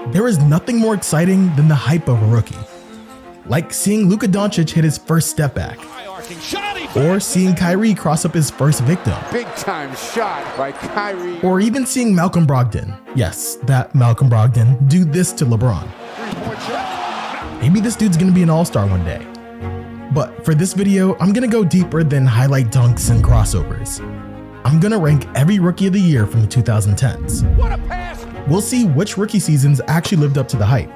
There is nothing more exciting than the hype of a rookie. Like seeing Luka Doncic hit his first step back, or seeing Kyrie cross up his first victim. Big time shot by Kyrie. Or even seeing Malcolm Brogdon, yes, that Malcolm Brogdon, do this to LeBron. Maybe this dude's gonna be an all-star one day. But for this video, I'm gonna go deeper than highlight dunks and crossovers. I'm gonna rank every rookie of the year from the 2010s. What a pass! We'll see which rookie seasons actually lived up to the hype,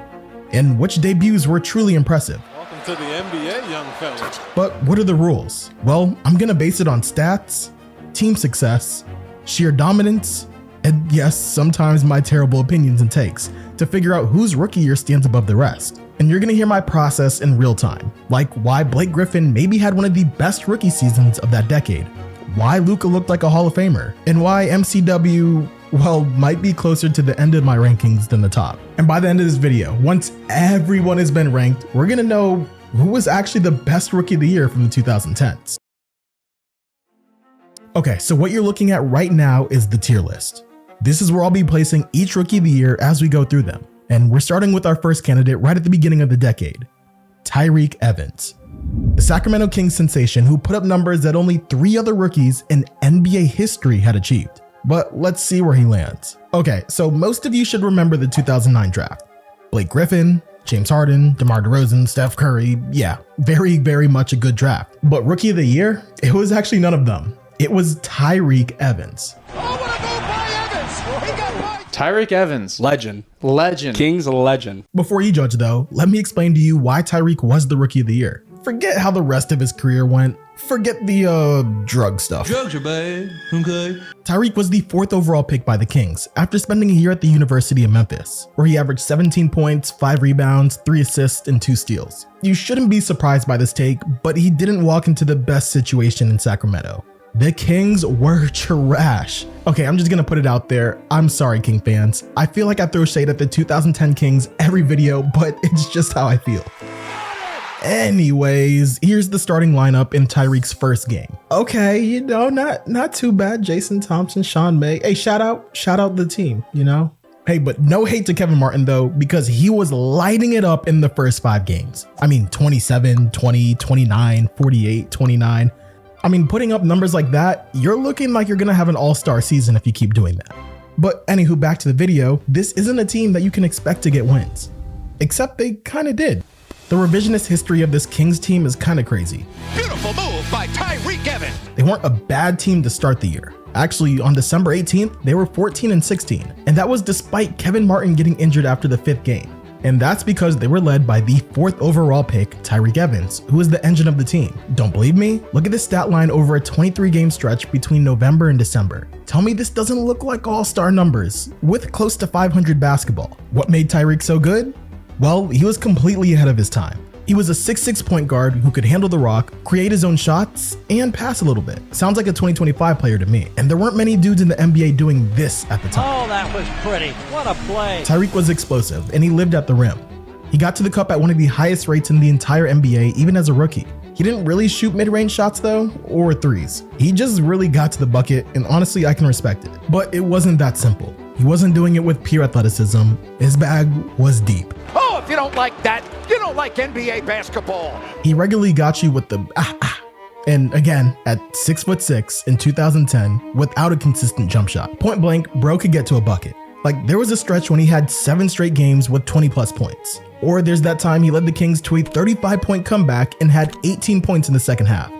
and which debuts were truly impressive. Welcome to the NBA, young fella. But what are the rules? Well, I'm gonna base it on stats, team success, sheer dominance, and yes, sometimes my terrible opinions and takes to figure out whose rookie year stands above the rest. And you're gonna hear my process in real time, like why Blake Griffin maybe had one of the best rookie seasons of that decade, why Luka looked like a Hall of Famer, and why MCW, well, might be closer to the end of my rankings than the top. And by the end of this video, once everyone has been ranked, we're gonna know who was actually the best rookie of the year from the 2010s. Okay, so what you're looking at right now is the tier list. This is where I'll be placing each rookie of the year as we go through them. And we're starting with our first candidate right at the beginning of the decade, Tyreke Evans. The Sacramento Kings sensation who put up numbers that only 3 other rookies in NBA history had achieved. But let's see where he lands. Okay, so most of you should remember the 2009 draft. Blake Griffin, James Harden, DeMar DeRozan, Steph Curry, yeah, very much a good draft. But rookie of the year? It was actually none of them. It was Tyreke Evans. Tyreke Evans. Legend. Legend. King's a legend. Before you judge though, let me explain to you why Tyreke was the rookie of the year. Forget how the rest of his career went. Forget the drug stuff. Drugs are bad, okay? Tyreke was the 4th overall pick by the Kings after spending a year at the University of Memphis, where he averaged 17 points, 5 rebounds, 3 assists, and 2 steals. You shouldn't be surprised by this take, but he didn't walk into the best situation in Sacramento. The Kings were trash. Okay, I'm just gonna put it out there. I'm sorry, King fans. I feel like I throw shade at the 2010 Kings every video, but it's just how I feel. Anyways, here's the starting lineup in Tyreke's first game. Okay, you know, not too bad. Jason Thompson, Sean May. Hey, shout out the team, you know? Hey, but no hate to Kevin Martin though, because he was lighting it up in the first 5 games. I mean, 27, 20, 29, 48, 29. I mean, putting up numbers like that, you're looking like you're gonna have an all-star season if you keep doing that. But anywho, back to the video, this isn't a team that you can expect to get wins. Except they kinda did. The revisionist history of this Kings team is kinda crazy. Beautiful move by Tyreke Evans. They weren't a bad team to start the year. Actually, on December 18th, they were 14-16, and that was despite Kevin Martin getting injured after the 5th game. And that's because they were led by the 4th overall pick, Tyreke Evans, who is the engine of the team. Don't believe me? Look at the stat line over a 23-game stretch between November and December. Tell me this doesn't look like all-star numbers, with close to 500 basketball. What made Tyreke so good? Well, he was completely ahead of his time. He was a 6'6" point guard who could handle the rock, create his own shots, and pass a little bit. Sounds like a 2025 player to me. And there weren't many dudes in the NBA doing this at the time. Oh, that was pretty. What a play. Tyreke was explosive, and he lived at the rim. He got to the cup at one of the highest rates in the entire NBA, even as a rookie. He didn't really shoot mid-range shots though, or threes. He just really got to the bucket, and honestly, I can respect it. But it wasn't that simple. He wasn't doing it with pure athleticism. His bag was deep. Oh, if you don't like that, you don't like NBA basketball. He regularly got you with the and again, at 6'6" in 2010, without a consistent jump shot. Point blank, bro could get to a bucket. Like, there was a stretch when he had 7 straight games with 20+ points. Or there's that time he led the Kings to a 35-point comeback and had 18 points in the second half.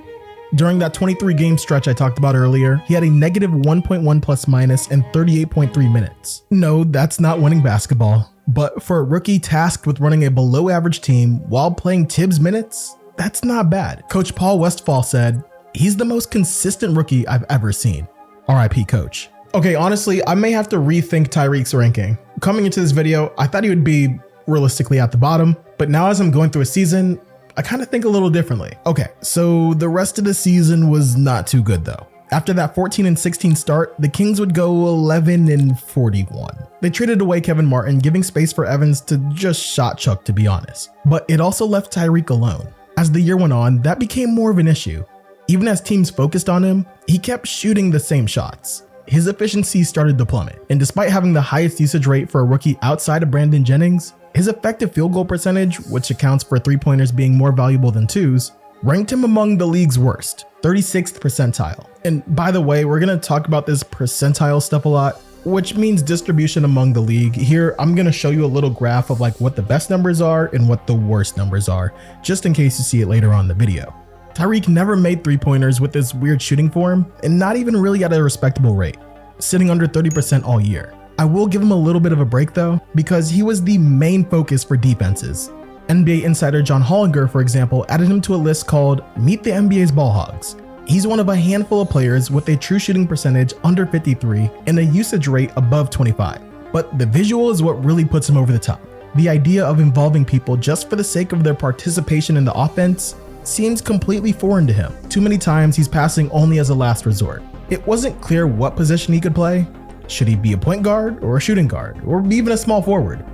During that 23-game stretch I talked about earlier, he had a negative 1.1 plus minus and 38.3 minutes. No, that's not winning basketball. But for a rookie tasked with running a below average team while playing Tibbs minutes, that's not bad. Coach Paul Westphal said, "He's the most consistent rookie I've ever seen." RIP coach. Okay, honestly, I may have to rethink Tyreke's ranking. Coming into this video, I thought he would be realistically at the bottom, but now as I'm going through a season, I kind of think a little differently. Okay, so the rest of the season was not too good though. After that 14-16 start, the Kings would go 11-41. They traded away Kevin Martin, giving space for Evans to just shot chuck, to be honest. But it also left Tyreke alone. As the year went on, that became more of an issue. Even as teams focused on him, he kept shooting the same shots. his efficiency started to plummet. And despite having the highest usage rate for a rookie outside of Brandon Jennings, his effective field goal percentage, which accounts for 3-pointers being more valuable than 2s, ranked him among the league's worst, 36th percentile. And by the way, we're going to talk about this percentile stuff a lot, which means distribution among the league. Here, I'm going to show you a little graph of like what the best numbers are and what the worst numbers are, just in case you see it later on in the video. Tyreke never made 3-pointers with this weird shooting form, and not even really at a respectable rate, sitting under 30% all year. I will give him a little bit of a break though, because he was the main focus for defenses. NBA insider John Hollinger, for example, added him to a list called Meet the NBA's Ball Hogs. He's one of a handful of players with a true shooting percentage under 53 and a usage rate above 25. But the visual is what really puts him over the top. The idea of involving people just for the sake of their participation in the offense seems completely foreign to him. Too many times he's passing only as a last resort. It wasn't clear what position he could play. Should he be a point guard or a shooting guard or even a small forward?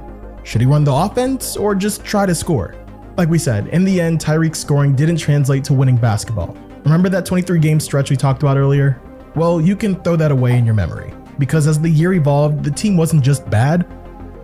Should he run the offense or just try to score? Like we said, in the end, Tyreke's scoring didn't translate to winning basketball. Remember that 23-game stretch we talked about earlier? Well, you can throw that away in your memory, because as the year evolved, the team wasn't just bad,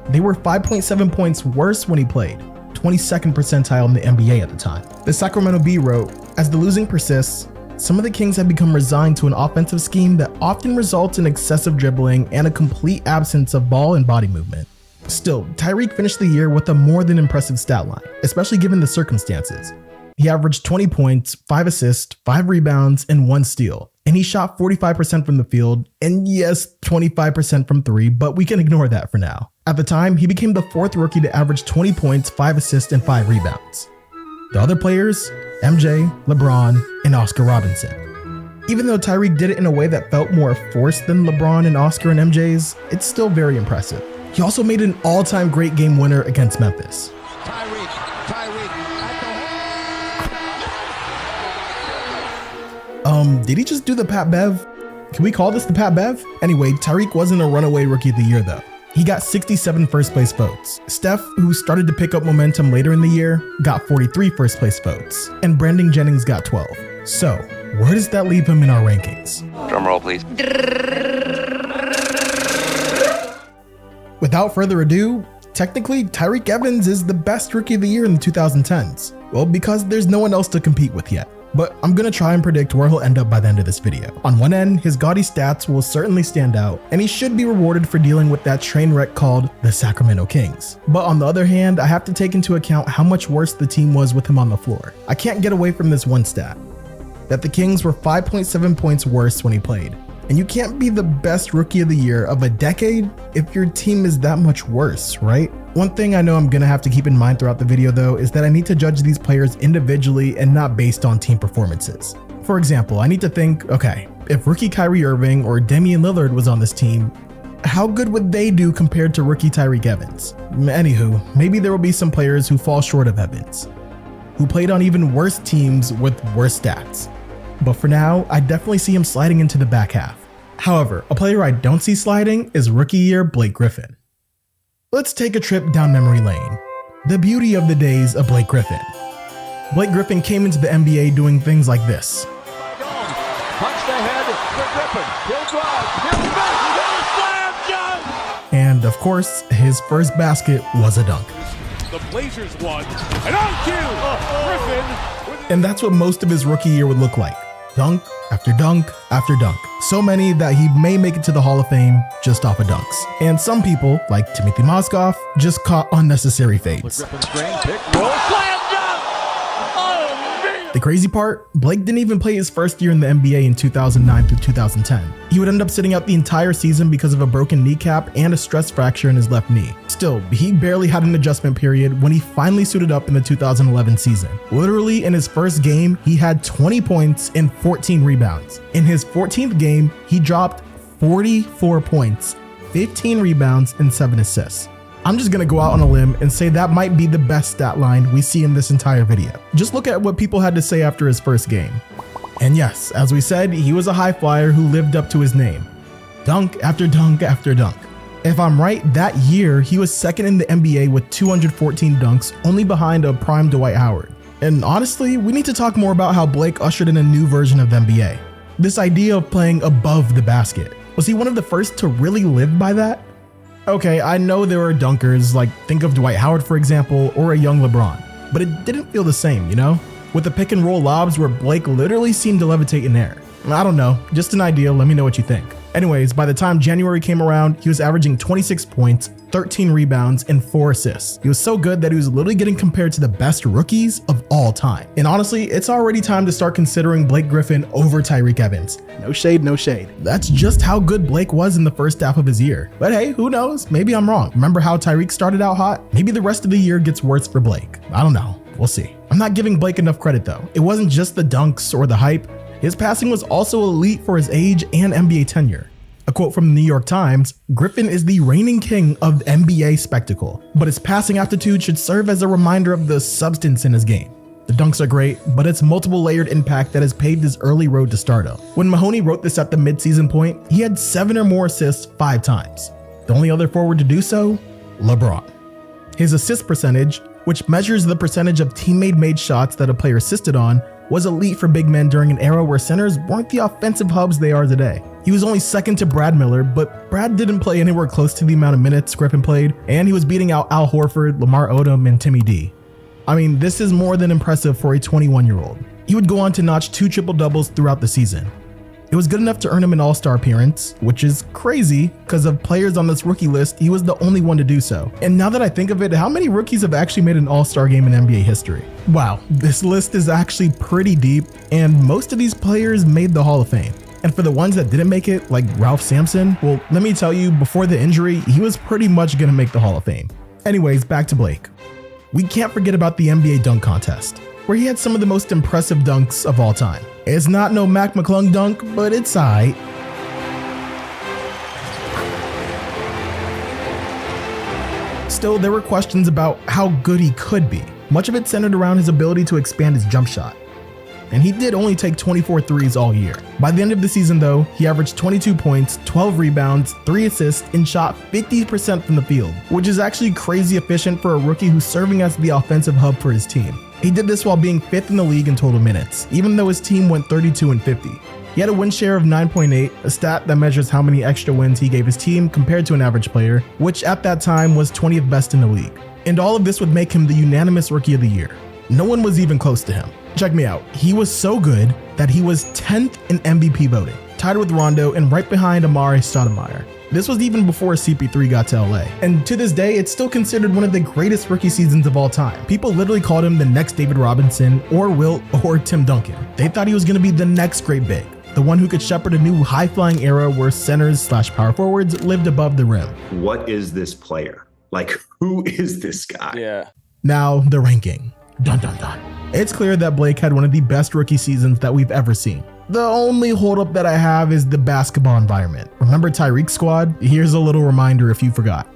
they were 5.7 points worse when he played, 22nd percentile in the NBA at the time. The Sacramento Bee wrote, as the losing persists, some of the Kings have become resigned to an offensive scheme that often results in excessive dribbling and a complete absence of ball and body movement. Still, Tyreke finished the year with a more than impressive stat line, especially given the circumstances. He averaged 20 points, 5 assists, 5 rebounds, and 1 steal. And he shot 45% from the field, and yes, 25% from 3, but we can ignore that for now. At the time, he became the 4th rookie to average 20 points, 5 assists, and 5 rebounds. The other players, MJ, LeBron, and Oscar Robinson. Even though Tyreke did it in a way that felt more forced than LeBron and Oscar and MJ's, it's still very impressive. He also made an all-time great game winner against Memphis. Tyreke Did he just do the Pat Bev? Can we call this the Pat Bev? Anyway, Tyreke wasn't a runaway rookie of the year though. He got 67 first place votes. Steph, who started to pick up momentum later in the year, got 43 first place votes, and Brandon Jennings got 12. So, where does that leave him in our rankings? Drum roll, please. Without further ado, technically, Tyreke Evans is the best rookie of the year in the 2010s. Well, because there's no one else to compete with yet. But I'm gonna try and predict where he'll end up by the end of this video. On one end, his gaudy stats will certainly stand out, and he should be rewarded for dealing with that train wreck called the Sacramento Kings. But on the other hand, I have to take into account how much worse the team was with him on the floor. I can't get away from this one stat, that the Kings were 5.7 points worse when he played. And you can't be the best rookie of the year of a decade if your team is that much worse, right? One thing I know I'm gonna have to keep in mind throughout the video though is that I need to judge these players individually and not based on team performances. For example, I need to think, okay, if rookie Kyrie Irving or Damian Lillard was on this team, how good would they do compared to rookie Tyreke Evans? Anywho, maybe there will be some players who fall short of Evans, who played on even worse teams with worse stats. But for now, I definitely see him sliding into the back half. However, a player I don't see sliding is rookie year Blake Griffin. Let's take a trip down memory lane. The beauty of the days of Blake Griffin. Blake Griffin came into the NBA doing things like this. Punched ahead for Griffin. He'll drive. He'll slam dunk. And of course, his first basket was a dunk. The Blazers won. And on cue, Griffin. And that's what most of his rookie year would look like. Dunk after dunk after dunk. So many that he may make it to the Hall of Fame just off of dunks. And some people, like Timothy Mozgov, just caught unnecessary fades. Griffin's screen, pick, roll, slam dunk. Oh, man. The crazy part, Blake didn't even play his first year in the NBA in 2009 through 2010. He would end up sitting out the entire season because of a broken kneecap and a stress fracture in his left knee. Still, he barely had an adjustment period when he finally suited up in the 2011 season. Literally in his first game, he had 20 points and 14 rebounds. In his 14th game, he dropped 44 points, 15 rebounds, and 7 assists. I'm just gonna go out on a limb and say that might be the best stat line we see in this entire video. Just look at what people had to say after his first game. And yes, as we said, he was a high flyer who lived up to his name. Dunk after dunk after dunk. If I'm right, that year he was second in the NBA with 214 dunks, only behind a prime Dwight Howard. And honestly, we need to talk more about how Blake ushered in a new version of the NBA. This idea of playing above the basket. Was he one of the first to really live by that? Okay, I know there are dunkers, like think of Dwight Howard for example, or a young LeBron, but it didn't feel the same, you know? With the pick and roll lobs where Blake literally seemed to levitate in air. I don't know, just an idea, let me know what you think. Anyways, by the time January came around, he was averaging 26 points, 13 rebounds, and 4 assists. He was so good that he was literally getting compared to the best rookies of all time. And honestly, it's already time to start considering Blake Griffin over Tyreke Evans. No shade, no shade. That's just how good Blake was in the first half of his year. But hey, who knows? Maybe I'm wrong. Remember how Tyreke started out hot? Maybe the rest of the year gets worse for Blake. I don't know. We'll see. I'm not giving Blake enough credit though. It wasn't just the dunks or the hype. His passing was also elite for his age and NBA tenure. A quote from the New York Times, "Griffin is the reigning king of NBA spectacle, but his passing aptitude should serve as a reminder of the substance in his game. The dunks are great, but it's multiple layered impact that has paved his early road to stardom." When Mahoney wrote this at the midseason point, he had 7 or more assists 5 times. The only other forward to do so, LeBron. His assist percentage, which measures the percentage of teammate-made shots that a player assisted on, was elite for big men during an era where centers weren't the offensive hubs they are today. He was only second to Brad Miller, but Brad didn't play anywhere close to the amount of minutes Griffin played, and he was beating out Al Horford, Lamar Odom, and Timmy D. I mean, this is more than impressive for a 21-year-old. He would go on to notch 2 triple-doubles throughout the season. It was good enough to earn him an All-Star appearance, which is crazy because of players on this rookie list, he was the only one to do so. And now that I think of it, how many rookies have actually made an All-Star game in NBA history? Wow, this list is actually pretty deep, and most of these players made the Hall of Fame. And for the ones that didn't make it, like Ralph Sampson, well, let me tell you, before the injury, he was pretty much gonna make the Hall of Fame. Anyways, back to Blake. We can't forget about the NBA dunk contest, where he had some of the most impressive dunks of all time. It's not no Mac McClung dunk, but it's aight. Still, there were questions about how good he could be. Much of it centered around his ability to expand his jump shot. And he did only take 24 threes all year. By the end of the season though, he averaged 22 points, 12 rebounds, 3 assists, and shot 50% from the field, which is actually crazy efficient for a rookie who's serving as the offensive hub for his team. He did this while being 5th in the league in total minutes, even though his team went 32-50. He had a win share of 9.8, a stat that measures how many extra wins he gave his team compared to an average player, which at that time was 20th best in the league. And all of this would make him the unanimous Rookie of the Year. No one was even close to him. Check me out, he was so good that he was 10th in MVP voting, tied with Rondo and right behind Amare Stoudemire. This was even before CP3 got to LA. And to this day, it's still considered one of the greatest rookie seasons of all time. People literally called him the next David Robinson or Wilt or Tim Duncan. They thought he was gonna be the next great big, the one who could shepherd a new high-flying era where centers/power forwards lived above the rim. What is this player? Like, who is this guy? Yeah. Now, the ranking. Dun dun dun. It's clear that Blake had one of the best rookie seasons that we've ever seen. The only holdup that I have is the basketball environment. Remember Tyreke's squad? Here's a little reminder if you forgot.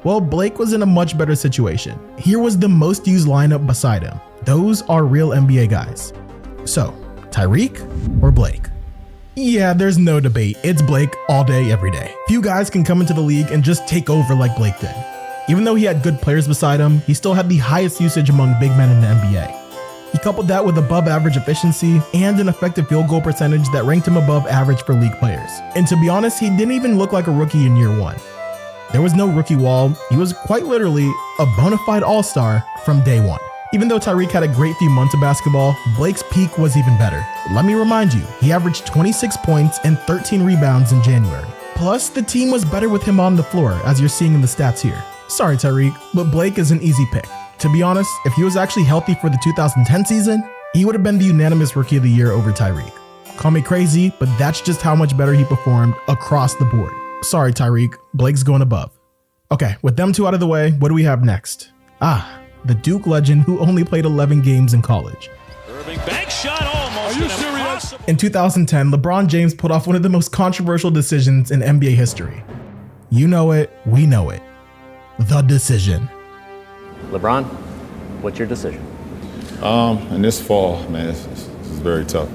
Well, Blake was in a much better situation. Here was the most used lineup beside him. Those are real NBA guys. So, Tyreke or Blake? Yeah, there's no debate. It's Blake all day, every day. Few guys can come into the league and just take over like Blake did. Even though he had good players beside him, he still had the highest usage among big men in the NBA. He coupled that with above average efficiency and an effective field goal percentage that ranked him above average for league players. And to be honest, he didn't even look like a rookie in year 1. There was no rookie wall. He was quite literally a bona fide all-star from day 1. Even though Tyreke had a great few months of basketball, Blake's peak was even better. Let me remind you, he averaged 26 points and 13 rebounds in January. Plus, the team was better with him on the floor, as you're seeing in the stats here. Sorry, Tyreke, but Blake is an easy pick. To be honest, if he was actually healthy for the 2010 season, he would have been the unanimous Rookie of the Year over Tyreke. Call me crazy, but that's just how much better he performed across the board. Sorry, Tyreke, Blake's going above. Okay, with them two out of the way, what do we have next? The Duke legend who only played 11 games in college. Irving bank shot almost. Are you serious? In 2010, LeBron James pulled off one of the most controversial decisions in NBA history. You know it, we know it. The decision. LeBron, what's your decision? In this fall, man, this is very tough.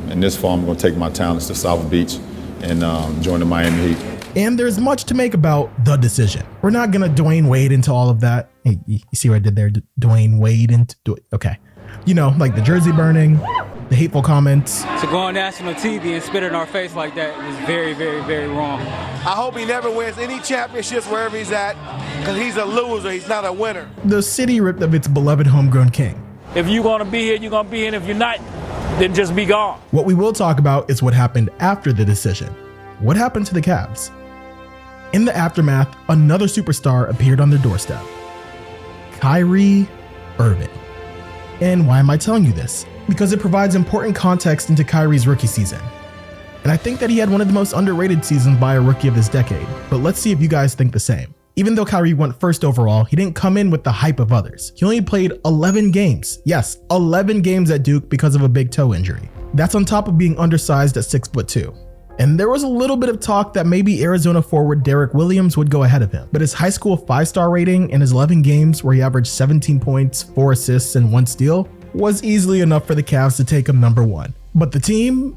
In this fall, I'm going to take my talents to South Beach and join the Miami Heat. And there's much to make about the decision. We're not going to Dwayne Wade into all of that. Hey, you see what I did there? Dwayne Wade into, okay. You know, like the jersey burning, the hateful comments. To go on national TV and spit in our face like that is very, very, very wrong. I hope he never wins any championships wherever he's at, because he's a loser. He's not a winner. The city ripped of its beloved homegrown king. If you're going to be here, you're going to be here. If you're not, then just be gone. What we will talk about is what happened after the decision. What happened to the Cavs? In the aftermath, another superstar appeared on their doorstep. Kyrie Irving. And why am I telling you this? Because it provides important context into Kyrie's rookie season. And I think that he had one of the most underrated seasons by a rookie of this decade, but let's see if you guys think the same. Even though Kyrie went first overall, he didn't come in with the hype of others. He only played 11 games. Yes, 11 games at Duke because of a big toe injury. That's on top of being undersized at 6'2". And there was a little bit of talk that maybe Arizona forward Derek Williams would go ahead of him, but his high school 5-star rating and his 11 games where he averaged 17 points, 4 assists, and 1 steal was easily enough for the Cavs to take him number 1. But the team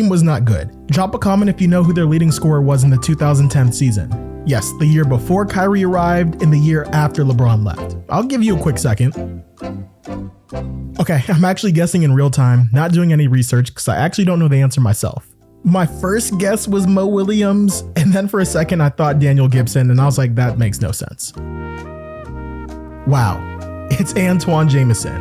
was not good. Drop a comment if you know who their leading scorer was in the 2010 season. Yes, the year before Kyrie arrived and the year after LeBron left. I'll give you a quick second. Okay, I'm actually guessing in real time, not doing any research because I actually don't know the answer myself. My first guess was Mo Williams, and then for a second I thought Daniel Gibson, and I was like, that makes no sense. Wow, it's Antoine Jamison.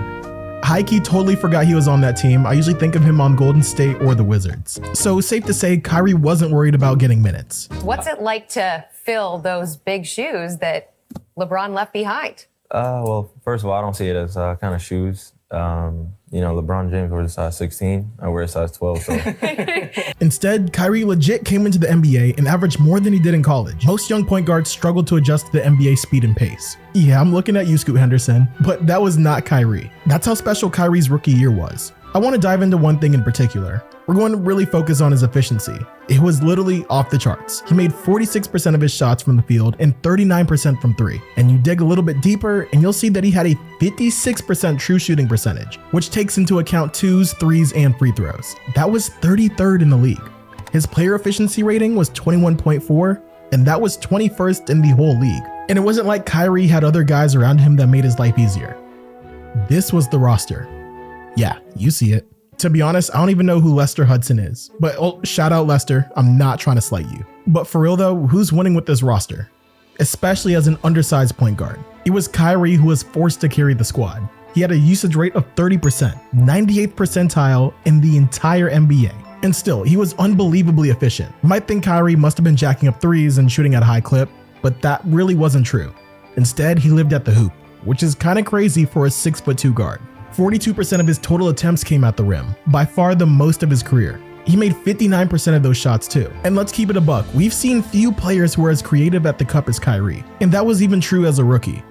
Hikey totally forgot he was on that team. I usually think of him on Golden State or the Wizards. So safe to say, Kyrie wasn't worried about getting minutes. What's it like to fill those big shoes that LeBron left behind? Well, first of all, I don't see it as kind of shoes. LeBron James wears a size 16. I wear a size 12. So. Instead, Kyrie legit came into the NBA and averaged more than he did in college. Most young point guards struggled to adjust to the NBA speed and pace. Yeah, I'm looking at you, Scoot Henderson, but that was not Kyrie. That's how special Kyrie's rookie year was. I want to dive into one thing in particular. We're going to really focus on his efficiency. It was literally off the charts. He made 46% of his shots from the field and 39% from 3. And you dig a little bit deeper and you'll see that he had a 56% true shooting percentage, which takes into account 2s, 3s, and free throws. That was 33rd in the league. His player efficiency rating was 21.4, and that was 21st in the whole league. And it wasn't like Kyrie had other guys around him that made his life easier. This was the roster. Yeah, you see it. To be honest, I don't even know who Lester Hudson is, but shout out Lester, I'm not trying to slight you. But for real though, who's winning with this roster? Especially as an undersized point guard. It was Kyrie who was forced to carry the squad. He had a usage rate of 30%, 98th percentile in the entire NBA. And still, he was unbelievably efficient. You might think Kyrie must have been jacking up 3s and shooting at a high clip, but that really wasn't true. Instead, he lived at the hoop, which is kind of crazy for a 6'2" guard. 42% of his total attempts came at the rim, by far the most of his career. He made 59% of those shots too. And let's keep it a buck, we've seen few players who are as creative at the cup as Kyrie, and that was even true as a rookie.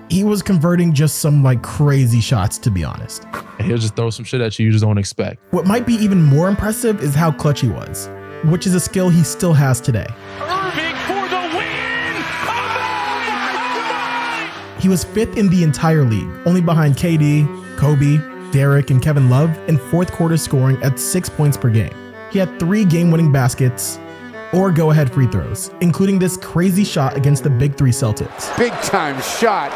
He was converting just some crazy shots, to be honest. He'll just throw some shit at you just don't expect. What might be even more impressive is how clutch he was, which is a skill he still has today. Irving for the win! He was 5th in the entire league, only behind KD, Kobe, Derek, and Kevin Love in fourth quarter scoring at 6 points per game. He had 3 game-winning baskets or go-ahead free throws, including this crazy shot against the Big 3 Celtics. Big-time shot.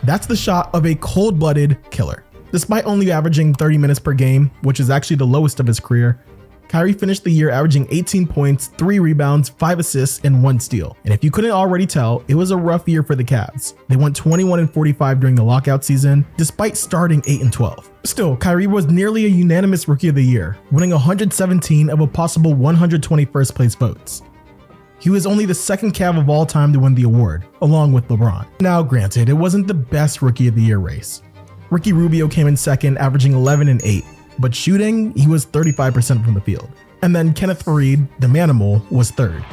That's the shot of a cold-blooded killer. Despite only averaging 30 minutes per game, which is actually the lowest of his career, Kyrie finished the year averaging 18 points, 3 rebounds, 5 assists, and 1 steal. And if you couldn't already tell, it was a rough year for the Cavs. They went 21-45 during the lockout season, despite starting 8-12. Still, Kyrie was nearly a unanimous Rookie of the Year, winning 117 of a possible 121st place votes. He was only the second Cav of all time to win the award, along with LeBron. Now granted, it wasn't the best Rookie of the Year race. Ricky Rubio came in second, averaging 11 and 8. But shooting, he was 35% from the field. And then Kenneth Faried, the Manimal, was third.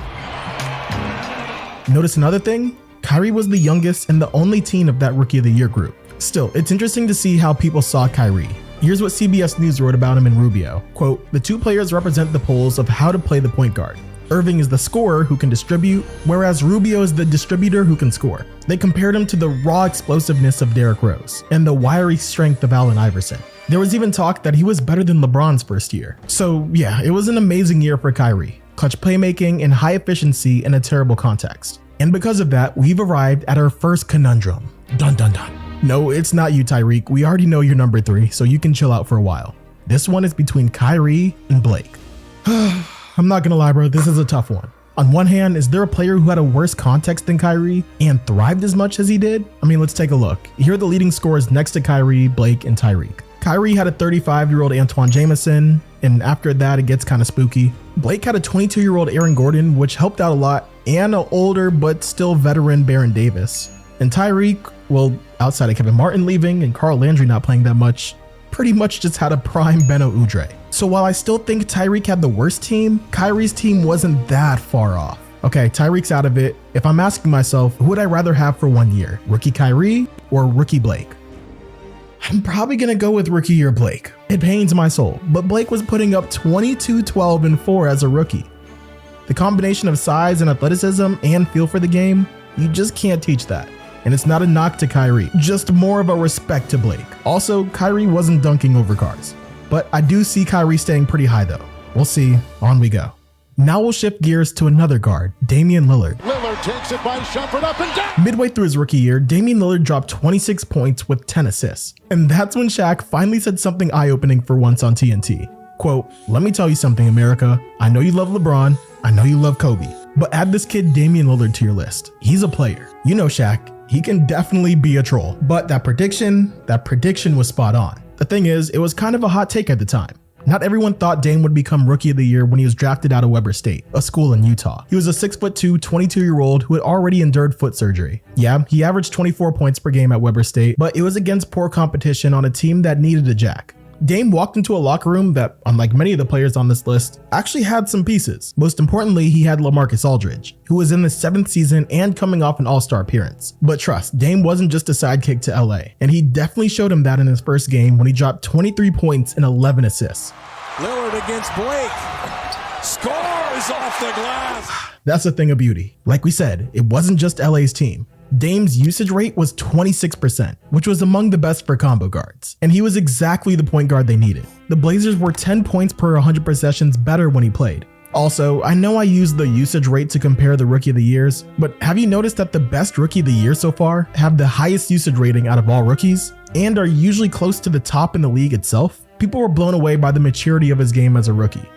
Notice another thing? Kyrie was the youngest and the only teen of that Rookie of the Year group. Still, it's interesting to see how people saw Kyrie. Here's what CBS News wrote about him in Rubio. Quote, "The two players represent the poles of how to play the point guard. Irving is the scorer who can distribute, whereas Rubio is the distributor who can score. They compared him to the raw explosiveness of Derrick Rose and the wiry strength of Allen Iverson. There was even talk that he was better than LeBron's first year. So yeah, it was an amazing year for Kyrie. Clutch playmaking and high efficiency in a terrible context. And because of that, we've arrived at our first conundrum. Dun dun dun. No, it's not you, Tyreke. We already know you're number 3, so you can chill out for a while. This one is between Kyrie and Blake. I'm not gonna lie, bro, this is a tough one. On one hand, is there a player who had a worse context than Kyrie and thrived as much as he did? I mean, let's take a look. Here are the leading scorers next to Kyrie, Blake, and Tyreke. Kyrie had a 35-year-old Antoine Jamison, and after that, it gets kind of spooky. Blake had a 22-year-old Aaron Gordon, which helped out a lot, and an older but still veteran Baron Davis. And Tyreke, well, outside of Kevin Martin leaving and Carl Landry not playing that much, pretty much just had a prime Beno Udre. So while I still think Tyreke had the worst team, Kyrie's team wasn't that far off. Okay, Tyreke's out of it. If I'm asking myself, who would I rather have for 1 year? Rookie Kyrie or rookie Blake? I'm probably gonna go with rookie year Blake. It pains my soul, but Blake was putting up 22, 12, and 4 as a rookie. The combination of size and athleticism and feel for the game, you just can't teach that. And it's not a knock to Kyrie, just more of a respect to Blake. Also, Kyrie wasn't dunking over cars. But I do see Kyrie staying pretty high though. We'll see, on we go. Now we'll shift gears to another guard, Damian Lillard. Lillard takes it by Shumpert up and down. Midway through his rookie year, Damian Lillard dropped 26 points with 10 assists. And that's when Shaq finally said something eye-opening for once on TNT. Quote, "Let me tell you something, America. I know you love LeBron. I know you love Kobe. But add this kid Damian Lillard to your list. He's a player. You know Shaq. He can definitely be a troll." But that prediction was spot on. The thing is, it was kind of a hot take at the time. Not everyone thought Dame would become Rookie of the Year when he was drafted out of Weber State, a school in Utah. He was a 6'2", 22-year-old who had already endured foot surgery. Yeah, he averaged 24 points per game at Weber State, but it was against poor competition on a team that needed a jack. Dame walked into a locker room that, unlike many of the players on this list, actually had some pieces. Most importantly, he had LaMarcus Aldridge, who was in his 7th season and coming off an all-star appearance. But trust, Dame wasn't just a sidekick to LA, and he definitely showed him that in his first game when he dropped 23 points and 11 assists. Lillard against Blake. Scores off the glass. That's a thing of beauty. Like we said, it wasn't just LA's team. Dame's usage rate was 26%, which was among the best for combo guards, and he was exactly the point guard they needed. The Blazers were 10 points per 100 possessions better when he played. Also, I know I used the usage rate to compare the Rookie of the Years, but have you noticed that the best Rookie of the Year so far have the highest usage rating out of all rookies, and are usually close to the top in the league itself? People were blown away by the maturity of his game as a rookie.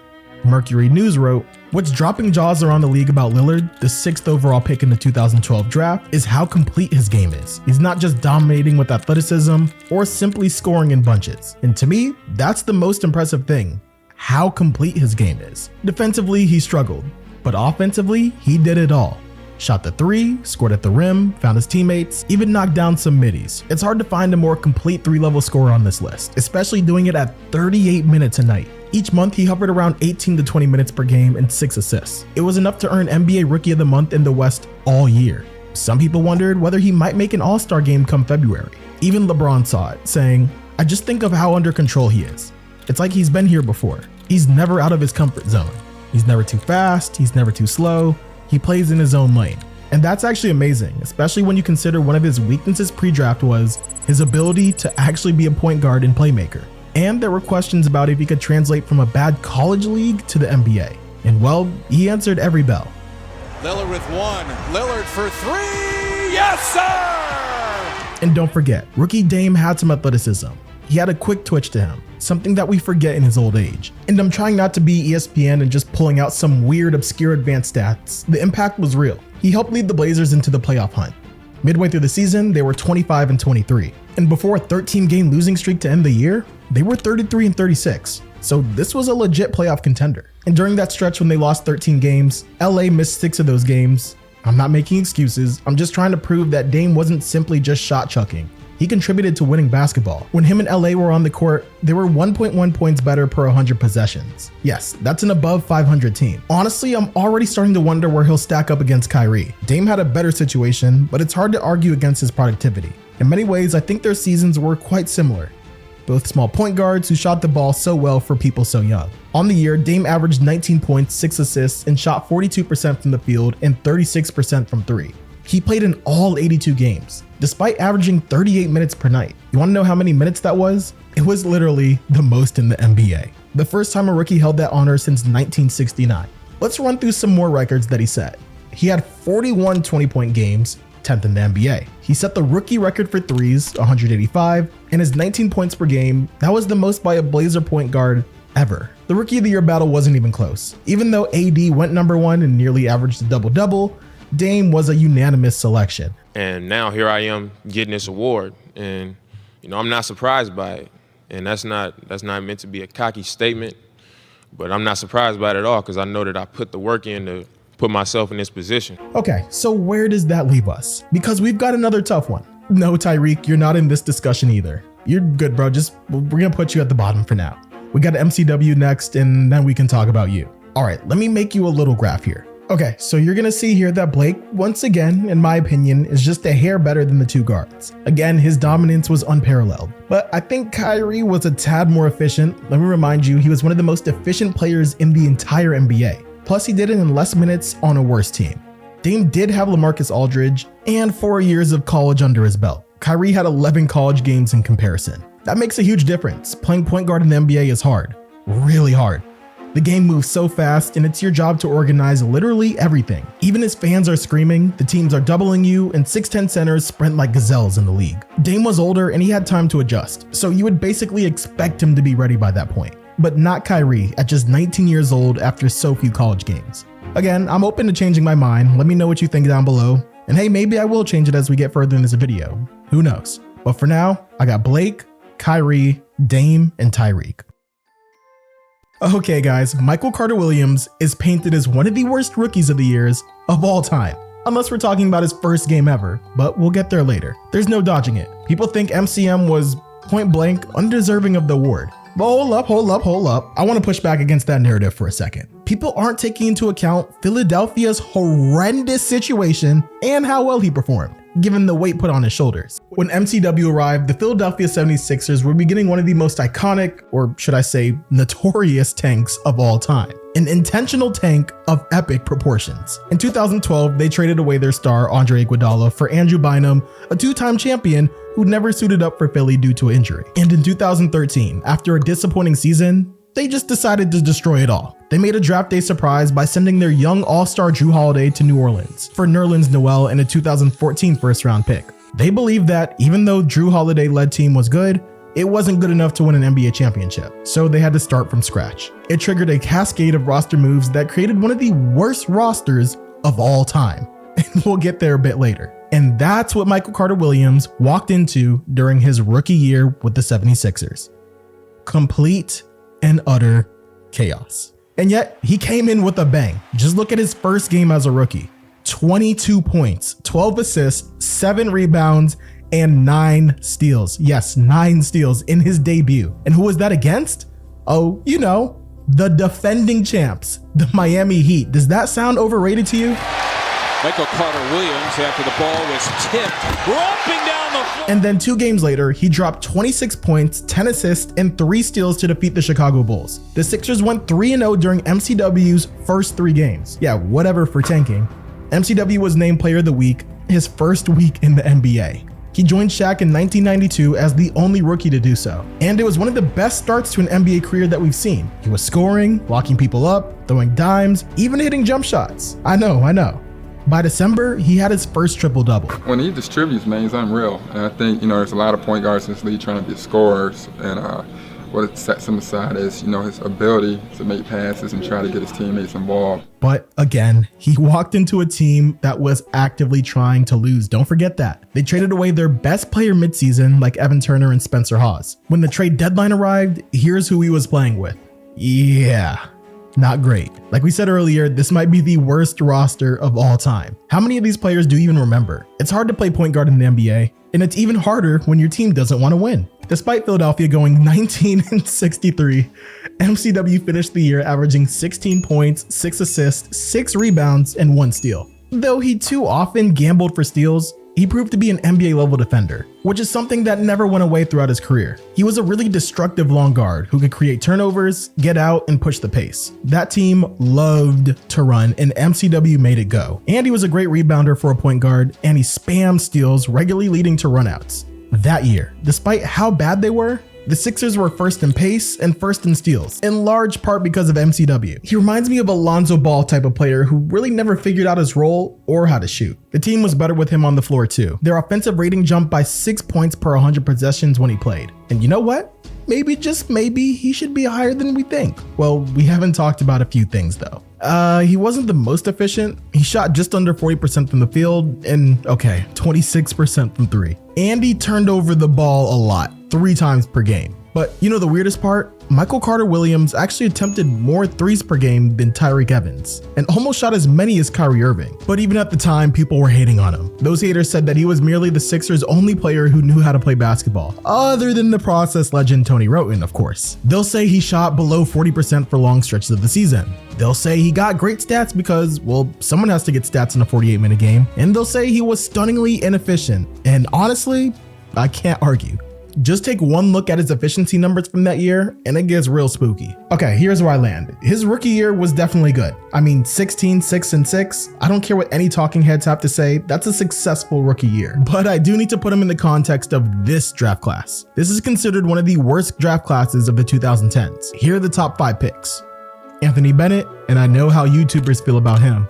Mercury News wrote, "What's dropping jaws around the league about Lillard, the 6th overall pick in the 2012 draft, is how complete his game is. He's not just dominating with athleticism or simply scoring in bunches. And to me, that's the most impressive thing, how complete his game is. Defensively, he struggled, but offensively, he did it all. Shot the 3, scored at the rim, found his teammates, even knocked down some middies. It's hard to find a more complete 3-level scorer on this list, especially doing it at 38 minutes a night. Each month, he hovered around 18 to 20 minutes per game and 6 assists. It was enough to earn NBA Rookie of the Month in the West all year. Some people wondered whether he might make an All-Star game come February. Even LeBron saw it, saying, "I just think of how under control he is. It's like he's been here before. He's never out of his comfort zone. He's never too fast, he's never too slow. He plays in his own lane." And that's actually amazing, especially when you consider one of his weaknesses pre-draft was his ability to actually be a point guard and playmaker. And there were questions about if he could translate from a bad college league to the NBA. And well, he answered every bell. Lillard with 1. Lillard for 3. Yes, sir! And don't forget, rookie Dame had some athleticism. He had a quick twitch to him, something that we forget in his old age. And I'm trying not to be ESPN and just pulling out some weird, obscure advanced stats. The impact was real. He helped lead the Blazers into the playoff hunt. Midway through the season, they were 25 and 23. And before a 13-game losing streak to end the year, they were 33 and 36. So this was a legit playoff contender. And during that stretch when they lost 13 games, LA missed 6 of those games. I'm not making excuses. I'm just trying to prove that Dame wasn't simply just shot chucking. He contributed to winning basketball. When him and LA were on the court, they were 1.1 points better per 100 possessions. Yes, that's an above 500 team. Honestly, I'm already starting to wonder where he'll stack up against Kyrie. Dame had a better situation, but it's hard to argue against his productivity. In many ways, I think their seasons were quite similar. Both small point guards who shot the ball so well for people so young. On the year, Dame averaged 19 points, 6 assists, and shot 42% from the field and 36% from 3. He played in all 82 games, despite averaging 38 minutes per night. You want to know how many minutes that was? It was literally the most in the NBA. The first time a rookie held that honor since 1969. Let's run through some more records that he set. He had 41 20-point games, 10th in the NBA. He set the rookie record for threes, 185, and his 19 points per game, that was the most by a Blazer point guard ever. The Rookie of the Year battle wasn't even close. Even though AD went #1 and nearly averaged a double-double, Dame was a unanimous selection. And now here I am getting this award, and I'm not surprised by it. And that's not meant to be a cocky statement, but I'm not surprised by it at all because I know that I put the work in to put myself in this position. Okay, so where does that leave us? Because we've got another tough one. No, Tyreke, you're not in this discussion either. You're good, bro. We're gonna put you at the bottom for now. We got MCW next, and then we can talk about you. All right, let me make you a little graph here. Okay, so you're gonna see here that Blake, once again, in my opinion, is just a hair better than the two guards. Again, his dominance was unparalleled, but I think Kyrie was a tad more efficient. Let me remind you, he was one of the most efficient players in the entire NBA. Plus, he did it in less minutes on a worse team. Dame did have LaMarcus Aldridge and 4 years of college under his belt. Kyrie had 11 college games in comparison. That makes a huge difference. Playing point guard in the NBA is hard, really hard. The game moves so fast, and it's your job to organize literally everything. Even as fans are screaming, the teams are doubling you, and 6'10 centers sprint like gazelles in the league. Dame was older, and he had time to adjust, so you would basically expect him to be ready by that point. But not Kyrie at just 19 years old after so few college games. Again, I'm open to changing my mind. Let me know what you think down below. And hey, maybe I will change it as we get further in this video. Who knows? But for now, I got Blake, Kyrie, Dame, and Tyreke. Okay guys, Michael Carter-Williams is painted as one of the worst rookies of the years of all time. Unless we're talking about his first game ever, but we'll get there later. There's no dodging it. People think MCM was point blank undeserving of the award. But hold up. I want to push back against that narrative for a second. People aren't taking into account Philadelphia's horrendous situation and how well he performed, given the weight put on his shoulders. When MCW arrived, the Philadelphia 76ers were beginning one of the most iconic, or should I say notorious, tanks of all time. An intentional tank of epic proportions. In 2012, they traded away their star Andre Iguodala for Andrew Bynum, a two-time champion who never suited up for Philly due to injury. And in 2013, after a disappointing season, they just decided to destroy it all. They made a draft day surprise by sending their young all-star Jrue Holiday to New Orleans for Nerlens Noel and a 2014 first-round pick. They believed that even though Jrue Holiday-led team was good, it wasn't good enough to win an NBA championship, so they had to start from scratch. It triggered a cascade of roster moves that created one of the worst rosters of all time, and we'll get there a bit later. And that's what Michael Carter-Williams walked into during his rookie year with the 76ers. Complete and utter chaos. And yet, he came in with a bang. Just look at his first game as a rookie. 22 points, 12 assists, 7 rebounds, and 9 steals. Yes, 9 steals in his debut. And who was that against? Oh, the defending champs, the Miami Heat. Does that sound overrated to you? Michael Carter-Williams, after the ball was tipped, romping down the floor. And then 2 games later, he dropped 26 points, 10 assists, and 3 steals to defeat the Chicago Bulls. The Sixers went 3-0 during MCW's first 3 games. Yeah, whatever for tanking. MCW was named Player of the Week his first week in the NBA. He joined Shaq in 1992 as the only rookie to do so. And it was one of the best starts to an NBA career that we've seen. He was scoring, locking people up, throwing dimes, even hitting jump shots. I know. By December, he had his first triple-double. When he distributes, man, he's unreal. And I think, there's a lot of point guards in this league trying to be scorers. And what it sets him aside is, his ability to make passes and try to get his teammates involved. But again, he walked into a team that was actively trying to lose. Don't forget that. They traded away their best player midseason, like Evan Turner and Spencer Hawes. When the trade deadline arrived, here's who he was playing with. Yeah. Not great. Like we said earlier, this might be the worst roster of all time. How many of these players do you even remember? It's hard to play point guard in the NBA, and it's even harder when your team doesn't want to win. Despite Philadelphia going 19-63, MCW finished the year averaging 16 points, 6 assists, 6 rebounds, and 1 steal. Though he too often gambled for steals, he proved to be an NBA level defender, which is something that never went away throughout his career. He was a really destructive long guard who could create turnovers, get out, and push the pace. That team loved to run, and MCW made it go. And he was a great rebounder for a point guard, and he spammed steals, regularly leading to runouts. That year, despite how bad they were, The Sixers were first in pace and first in steals, in large part because of MCW. He reminds me of a Lonzo Ball type of player who really never figured out his role or how to shoot. The team was better with him on the floor too. Their offensive rating jumped by 6 points per 100 possessions when he played. And you know what? Maybe, just maybe, he should be higher than we think. Well, we haven't talked about a few things though. He wasn't the most efficient. He shot just under 40% from the field and, 26% from three. And he turned over the ball a lot, 3 times per game. But you know the weirdest part? Michael Carter-Williams actually attempted more threes per game than Tyreke Evans, and almost shot as many as Kyrie Irving. But even at the time, people were hating on him. Those haters said that he was merely the Sixers' only player who knew how to play basketball, other than the process legend Tony Roten, of course. They'll say he shot below 40% for long stretches of the season. They'll say he got great stats because, well, someone has to get stats in a 48-minute game. And they'll say he was stunningly inefficient. And honestly, I can't argue. Just take one look at his efficiency numbers from that year and it gets real spooky. Okay, here's where I land. His rookie year was definitely good. I mean, 16, 6, and 6. I don't care what any talking heads have to say, that's a successful rookie year. But I do need to put him in the context of this draft class. This is considered one of the worst draft classes of the 2010s. Here are the top 5 picks. Anthony Bennett, and I know how YouTubers feel about him.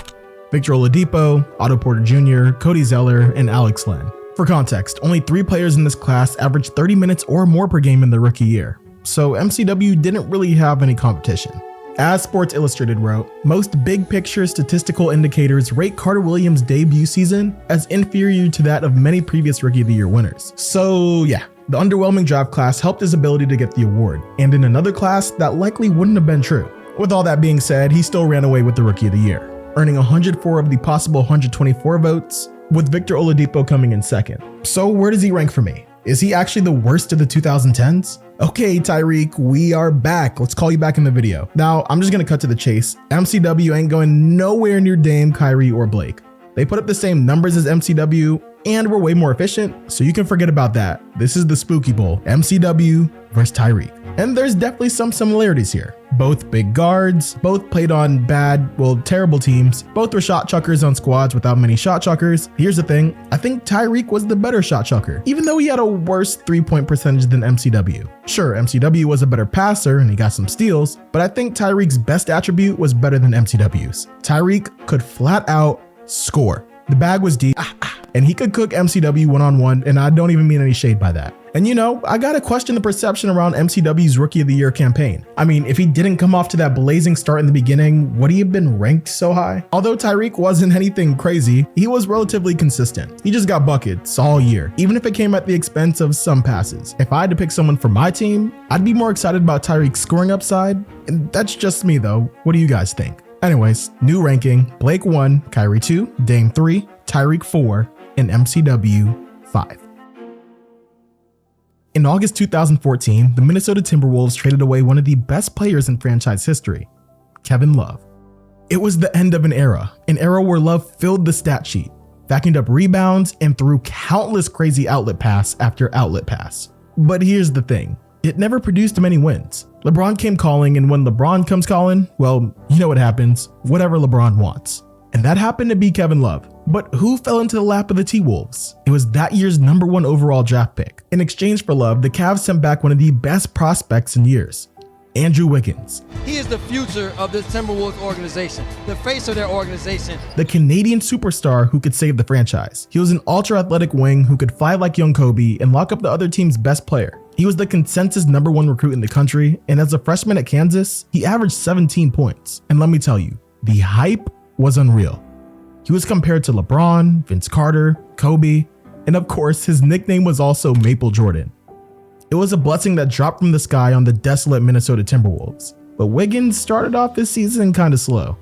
Victor Oladipo, Otto Porter Jr., Cody Zeller, and Alex Len. For context, only 3 players in this class averaged 30 minutes or more per game in their rookie year, so MCW didn't really have any competition. As Sports Illustrated wrote, most big picture statistical indicators rate Carter-Williams' debut season as inferior to that of many previous Rookie of the Year winners. So yeah, the underwhelming draft class helped his ability to get the award, and in another class, that likely wouldn't have been true. With all that being said, he still ran away with the Rookie of the Year, earning 104 of the possible 124 votes, with Victor Oladipo coming in second. So where does he rank for me? Is he actually the worst of the 2010s? Okay, Tyreke, we are back. Let's call you back in the video. Now, I'm just gonna cut to the chase. MCW ain't going nowhere near Dame, Kyrie, or Blake. They put up the same numbers as MCW and were way more efficient, so you can forget about that. This is the Spooky Bowl, MCW versus Tyreke. And there's definitely some similarities here. Both big guards, both played on terrible teams. Both were shot chuckers on squads without many shot chuckers. Here's the thing, I think Tyreke was the better shot chucker, even though he had a worse 3-point percentage than MCW. Sure, MCW was a better passer and he got some steals, but I think Tyreke's best attribute was better than MCW's. Tyreke could flat out score. The bag was deep, and he could cook MCW one-on-one, and I don't even mean any shade by that. And you know, I gotta question the perception around MCW's Rookie of the Year campaign. I mean, if he didn't come off to that blazing start in the beginning, would he have been ranked so high? Although Tyreke wasn't anything crazy, he was relatively consistent. He just got buckets all year, even if it came at the expense of some passes. If I had to pick someone for my team, I'd be more excited about Tyreke's scoring upside, and that's just me though. What do you guys think? Anyways, new ranking, Blake 1, Kyrie 2, Dame 3, Tyreke 4, and MCW 5. In August 2014, the Minnesota Timberwolves traded away one of the best players in franchise history, Kevin Love. It was the end of an era where Love filled the stat sheet, vacuumed up rebounds, and threw countless crazy outlet pass after outlet pass. But here's the thing, it never produced many wins. LeBron came calling, and when LeBron comes calling, well, you know what happens, whatever LeBron wants. And that happened to be Kevin Love. But who fell into the lap of the T-Wolves? It was that year's #1 overall draft pick. In exchange for Love, the Cavs sent back one of the best prospects in years, Andrew Wiggins. He is the future of the Timberwolves organization, the face of their organization. The Canadian superstar who could save the franchise. He was an ultra-athletic wing who could fly like young Kobe and lock up the other team's best player. He was the consensus #1 recruit in the country, and as a freshman at Kansas, he averaged 17 points. And let me tell you, the hype was unreal. He was compared to LeBron, Vince Carter, Kobe, and of course, his nickname was also Maple Jordan. It was a blessing that dropped from the sky on the desolate Minnesota Timberwolves. But Wiggins started off his season kinda slow.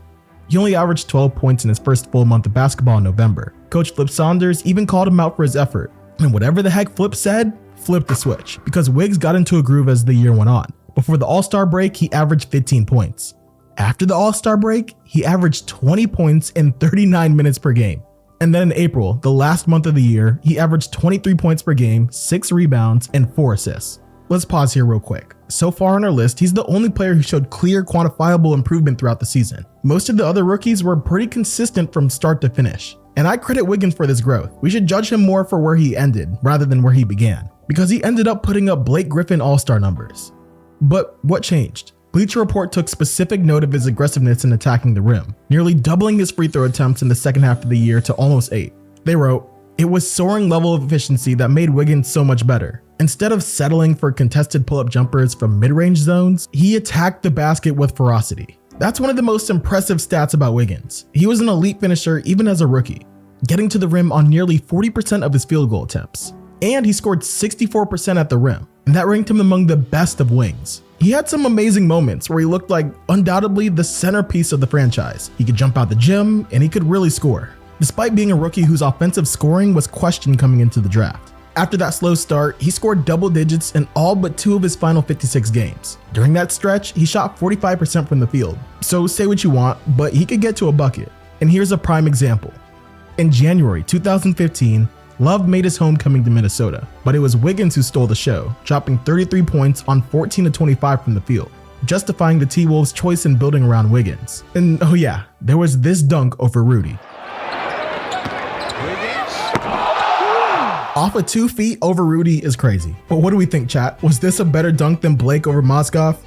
He only averaged 12 points in his first full month of basketball in November. Coach Flip Saunders even called him out for his effort. And whatever the heck Flip said, flipped the switch, because Wiggs got into a groove as the year went on. Before the All-Star break, he averaged 15 points. After the All-Star break, he averaged 20 points in 39 minutes per game. And then in April, the last month of the year, he averaged 23 points per game, 6 rebounds, and 4 assists. Let's pause here real quick. So far on our list, he's the only player who showed clear, quantifiable improvement throughout the season. Most of the other rookies were pretty consistent from start to finish. And I credit Wiggins for this growth. We should judge him more for where he ended rather than where he began, because he ended up putting up Blake Griffin all-star numbers. But what changed? Bleacher Report took specific note of his aggressiveness in attacking the rim, nearly doubling his free throw attempts in the second half of the year to almost 8. They wrote, "It was soaring level of efficiency that made Wiggins so much better. Instead of settling for contested pull-up jumpers from mid-range zones, he attacked the basket with ferocity." That's one of the most impressive stats about Wiggins. He was an elite finisher even as a rookie, getting to the rim on nearly 40% of his field goal attempts. And he scored 64% at the rim, and that ranked him among the best of wings. He had some amazing moments where he looked like undoubtedly the centerpiece of the franchise. He could jump out the gym, and he could really score, despite being a rookie whose offensive scoring was questioned coming into the draft. After that slow start, he scored double digits in all but 2 of his final 56 games. During that stretch, he shot 45% from the field. So say what you want, but he could get to a bucket. And here's a prime example. In January 2015, Love made his homecoming to Minnesota, but it was Wiggins who stole the show, dropping 33 points on 14 of 25 from the field, justifying the T-Wolves' choice in building around Wiggins. And oh yeah, there was this dunk over Rudy. Off of 2 feet over Rudy is crazy. But what do we think, chat? Was this a better dunk than Blake over Mozgov?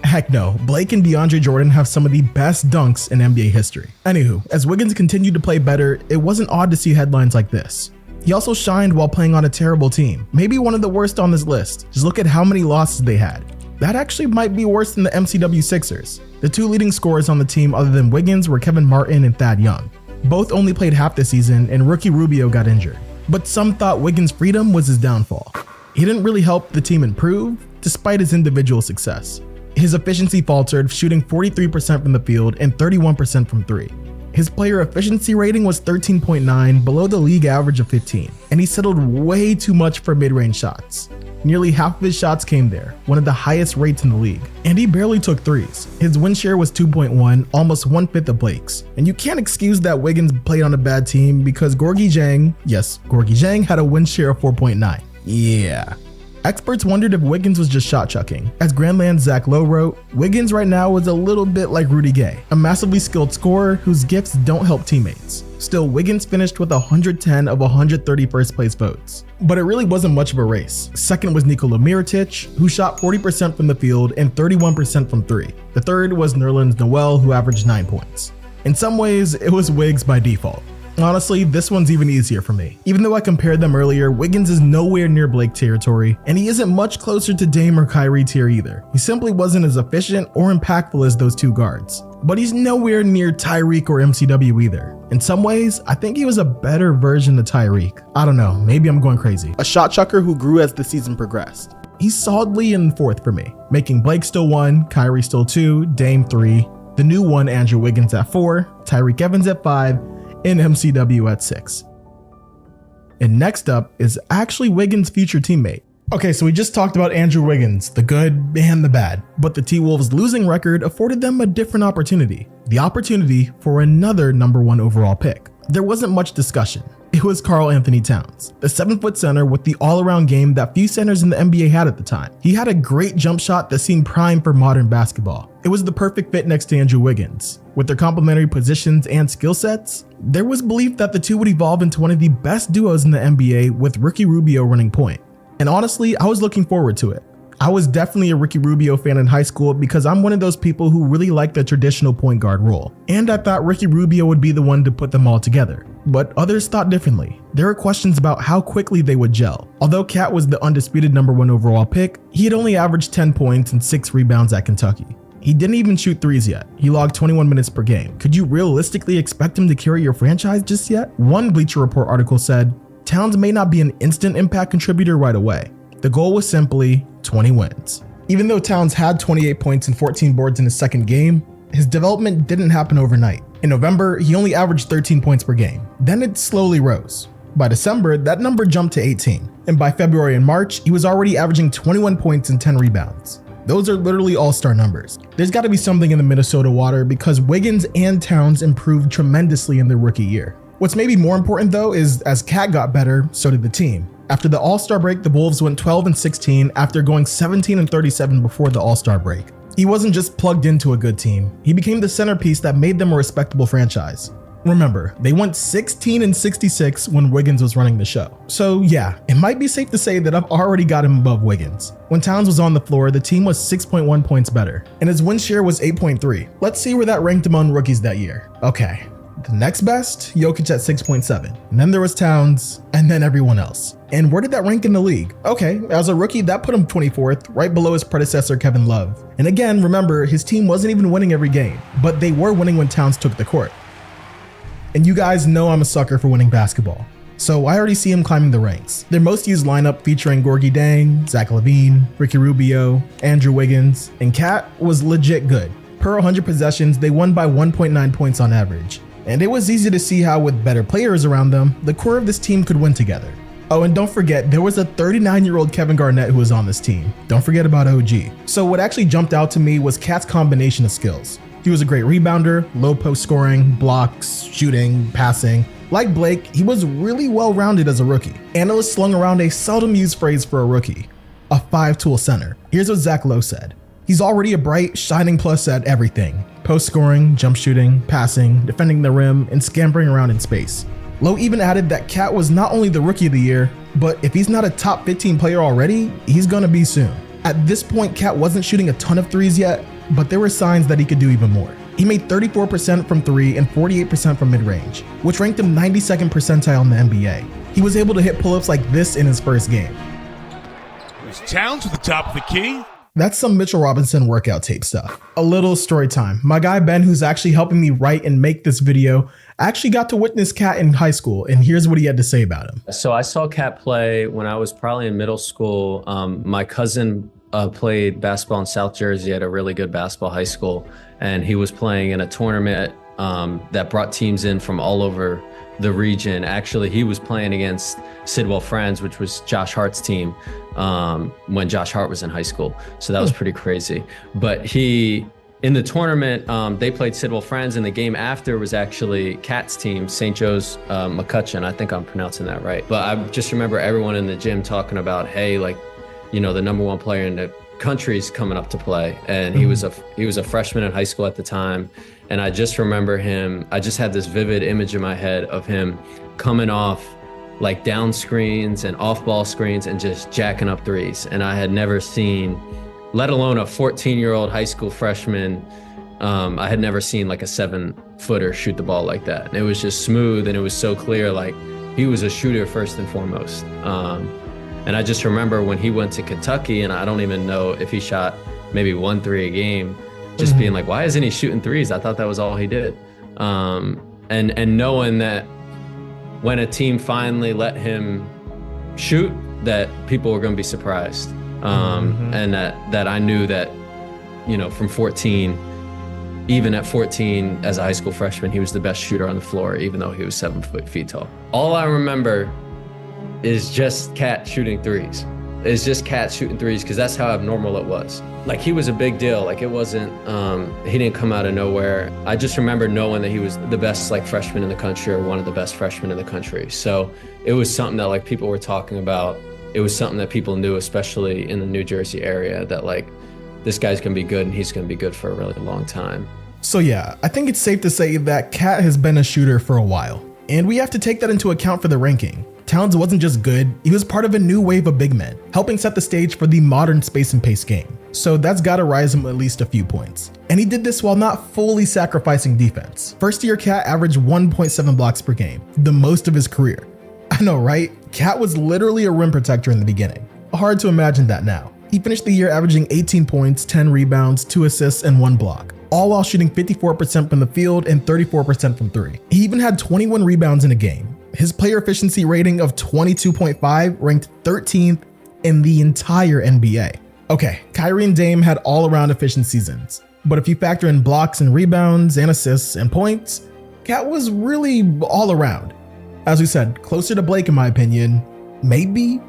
Heck no, Blake and DeAndre Jordan have some of the best dunks in NBA history. Anywho, as Wiggins continued to play better, it wasn't odd to see headlines like this. He also shined while playing on a terrible team, maybe one of the worst on this list. Just look at how many losses they had. That actually might be worse than the MCW Sixers. The 2 leading scorers on the team other than Wiggins were Kevin Martin and Thad Young. Both only played half the season, and rookie Rubio got injured. But some thought Wiggins' freedom was his downfall. He didn't really help the team improve, despite his individual success. His efficiency faltered, shooting 43% from the field and 31% from 3. His player efficiency rating was 13.9, below the league average of 15, and he settled way too much for mid-range shots. Nearly half of his shots came there, one of the highest rates in the league, and he barely took threes. His win share was 2.1, almost 1/5 of Blake's. And you can't excuse that Wiggins played on a bad team because Gorgui Dieng had a win share of 4.9. Yeah. Experts wondered if Wiggins was just shot chucking. As Grandland's Zach Lowe wrote, Wiggins right now is a little bit like Rudy Gay, a massively skilled scorer whose gifts don't help teammates. Still, Wiggins finished with 110 of 130 first place votes. But it really wasn't much of a race. Second was Nikola Mirotic, who shot 40% from the field and 31% from 3. The third was Nerlens Noel, who averaged 9 points. In some ways, it was Wiggs by default. Honestly, this one's even easier for me. Even though I compared them earlier, Wiggins is nowhere near Blake territory, and he isn't much closer to Dame or Kyrie tier either. He simply wasn't as efficient or impactful as those 2 guards. But he's nowhere near Tyreke or MCW either. In some ways, I think he was a better version of Tyreke. I don't know, maybe I'm going crazy. A shot chucker who grew as the season progressed. He's solidly in 4th for me, making Blake still 1, Kyrie still 2, Dame 3, the new one Andrew Wiggins at 4, Tyreke Evans at 5, and MCW at 6. And next up is actually Wiggins' future teammate. Okay, so we just talked about Andrew Wiggins, the good and the bad, but the T-Wolves' losing record afforded them a different opportunity. The opportunity for another #1 overall pick. There wasn't much discussion. It was Karl Anthony Towns, the 7-foot center with the all-around game that few centers in the NBA had at the time. He had a great jump shot that seemed prime for modern basketball. It was the perfect fit next to Andrew Wiggins. With their complementary positions and skill sets, there was belief that the two would evolve into one of the best duos in the NBA with Ricky Rubio running point. And honestly, I was looking forward to it. I was definitely a Ricky Rubio fan in high school because I'm one of those people who really like the traditional point guard role. And I thought Ricky Rubio would be the one to put them all together. But others thought differently. There were questions about how quickly they would gel. Although Cat was the undisputed #1 overall pick, he had only averaged 10 points and 6 rebounds at Kentucky. He didn't even shoot threes yet. He logged 21 minutes per game. Could you realistically expect him to carry your franchise just yet? One Bleacher Report article said, Towns may not be an instant impact contributor right away. The goal was simply 20 wins. Even though Towns had 28 points and 14 boards in his second game, his development didn't happen overnight. In November, he only averaged 13 points per game. Then it slowly rose. By December, that number jumped to 18. And by February and March, he was already averaging 21 points and 10 rebounds. Those are literally all-star numbers. There's got to be something in the Minnesota water because Wiggins and Towns improved tremendously in their rookie year. What's maybe more important though is as Cat got better, so did the team. After the All-Star break, the Wolves went 12-16 after going 17-37 before the All-Star break. He wasn't just plugged into a good team, he became the centerpiece that made them a respectable franchise. Remember, they went 16-66 when Wiggins was running the show. So yeah, it might be safe to say that I've already got him above Wiggins. When Towns was on the floor, the team was 6.1 points better, and his win share was 8.3. Let's see where that ranked among rookies that year. Okay, the next best, Jokic at 6.7. And then there was Towns, and then everyone else. And where did that rank in the league? Okay, as a rookie, that put him 24th, right below his predecessor, Kevin Love. And again, remember, his team wasn't even winning every game, but they were winning when Towns took the court. And you guys know I'm a sucker for winning basketball, so I already see him climbing the ranks. Their most used lineup featuring Gorgie Dang, Zach LaVine, Ricky Rubio, Andrew Wiggins, and Cat was legit good. Per 100 possessions, they won by 1.9 points on average. And it was easy to see how with better players around them, the core of this team could win together. Oh, and don't forget, there was a 39-year-old Kevin Garnett who was on this team. Don't forget about OG. So what actually jumped out to me was Cat's combination of skills. He was a great rebounder, low post scoring, blocks, shooting, passing. Like Blake, he was really well-rounded as a rookie. Analysts slung around a seldom used phrase for a rookie, a 5-tool center. Here's what Zach Lowe said. He's already a bright, shining plus at everything. Post scoring, jump shooting, passing, defending the rim, and scampering around in space. Lowe even added that Cat was not only the rookie of the year, but if he's not a top 15 player already, he's gonna be soon. At this point, Cat wasn't shooting a ton of threes yet, but there were signs that he could do even more. He made 34% from 3 and 48% from mid-range, which ranked him 92nd percentile in the NBA. He was able to hit pull-ups like this in his first game. There's Towns at the top of the key. That's some Mitchell Robinson workout tape stuff. A little story time. My guy Ben, who's actually helping me write and make this video, actually got to witness Cat in high school, and here's what he had to say about him. So I saw Cat play when I was probably in middle school. My cousin played basketball in South Jersey at a really good basketball high school, and he was playing in a tournament that brought teams in from all over the region. Actually, he was playing against Sidwell Friends, which was Josh Hart's team when Josh Hart was in high school. So that was pretty crazy. But in the tournament, they played Sidwell Friends, and the game after was actually Cat's team, St. Joe's McCutcheon. I think I'm pronouncing that right. But I just remember everyone in the gym talking about, hey, like, you know, the #1 player in the country's coming up to play. And he was a freshman in high school at the time. And I just remember I just had this vivid image in my head of him coming off like down screens and off ball screens and just jacking up threes. And I had never seen, let alone a 14-year-old high school freshman, I had never seen like a 7-footer shoot the ball like that. And it was just smooth, and it was so clear, like he was a shooter first and foremost. And I just remember when he went to Kentucky, and I don't even know if he shot maybe 1 3 a game, just being like, why isn't he shooting threes? I thought that was all he did. And knowing that when a team finally let him shoot, that people were going to be surprised. And that I knew that, you know, from 14, even at 14 as a high school freshman, he was the best shooter on the floor, even though he was 7 feet tall. All I remember is just Cat shooting threes. It's just Cat shooting threes, because that's how abnormal it was. Like, he was a big deal. Like, it wasn't, he didn't come out of nowhere. I just remember knowing that he was the best like freshman in the country, or one of the best freshmen in the country. So it was something that like people were talking about. It was something that people knew, especially in the New Jersey area, that like, this guy's gonna be good, and he's gonna be good for a really long time. So yeah, I think it's safe to say that Cat has been a shooter for a while, and we have to take that into account for the ranking. Towns wasn't just good, he was part of a new wave of big men, helping set the stage for the modern space and pace game. So that's gotta rise him at least a few points. And he did this while not fully sacrificing defense. First year Cat averaged 1.7 blocks per game, the most of his career. I know, right? Cat was literally a rim protector in the beginning. Hard to imagine that now. He finished the year averaging 18 points, 10 rebounds, 2 assists, and 1 block, all while shooting 54% from the field and 34% from 3. He even had 21 rebounds in a game. His player efficiency rating of 22.5 ranked 13th in the entire NBA. Okay, Kyrie and Dame had all-around efficient seasons, but if you factor in blocks and rebounds and assists and points, Cat was really all around. As we said, closer to Blake in my opinion, maybe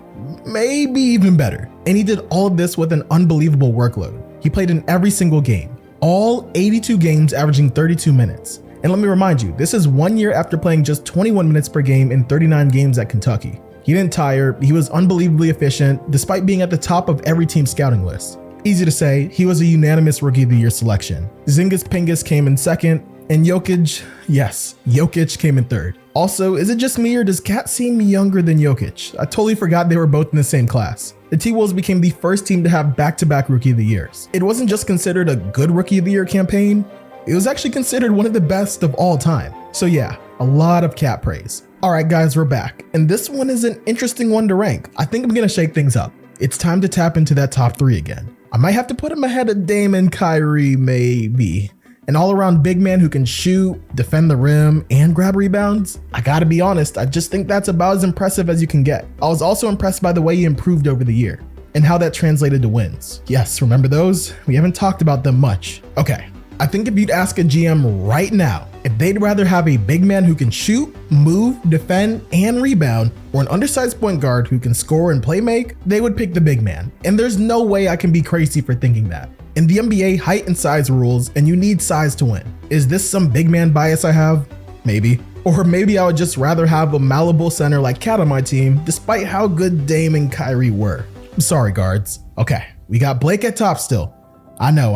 even better. And he did all of this with an unbelievable workload. He played in every single game, all 82 games averaging 32 minutes. And let me remind you, this is 1 year after playing just 21 minutes per game in 39 games at Kentucky. He didn't tire, he was unbelievably efficient, despite being at the top of every team's scouting list. Easy to say, he was a unanimous Rookie of the Year selection. Zingis Pingus came in second, And Jokic, yes, Jokic came in third. Also, is it just me or does Cat seem younger than Jokic? I totally forgot they were both in the same class. The T-Wolves became the first team to have back-to-back Rookie of the Years. It wasn't just considered a good Rookie of the Year campaign, it was actually considered one of the best of all time. So yeah, a lot of Cat praise. Alright guys, we're back, and this one is an interesting one to rank. I think I'm gonna shake things up. It's time to tap into that top 3 again. I might have to put him ahead of Dame and Kyrie, maybe. An all-around big man who can shoot, defend the rim, and grab rebounds? I gotta be honest, I just think that's about as impressive as you can get. I was also impressed by the way he improved over the year, and how that translated to wins. Yes, remember those? We haven't talked about them much. Okay, I think if you'd ask a GM right now if they'd rather have a big man who can shoot, move, defend, and rebound, or an undersized point guard who can score and play make, they would pick the big man. And there's no way I can be crazy for thinking that. In the NBA, height and size rules, and you need size to win. Is this some big man bias I have? Maybe. Or maybe I would just rather have a malleable center like Cat on my team, despite how good Dame and Kyrie were. Sorry, guards. Okay, we got Blake at top still. I know.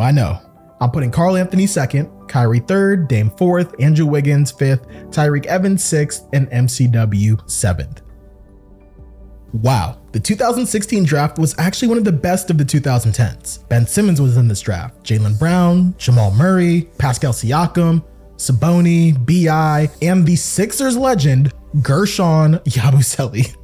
I'm putting Karl Anthony second, Kyrie third, Dame fourth, Andrew Wiggins fifth, Tyreke Evans sixth, and MCW seventh. Wow, the 2016 draft was actually one of the best of the 2010s. Ben Simmons was in this draft, Jaylen Brown, Jamal Murray, Pascal Siakam, Sabonis, B.I., and the Sixers legend, Gershon Yabusele.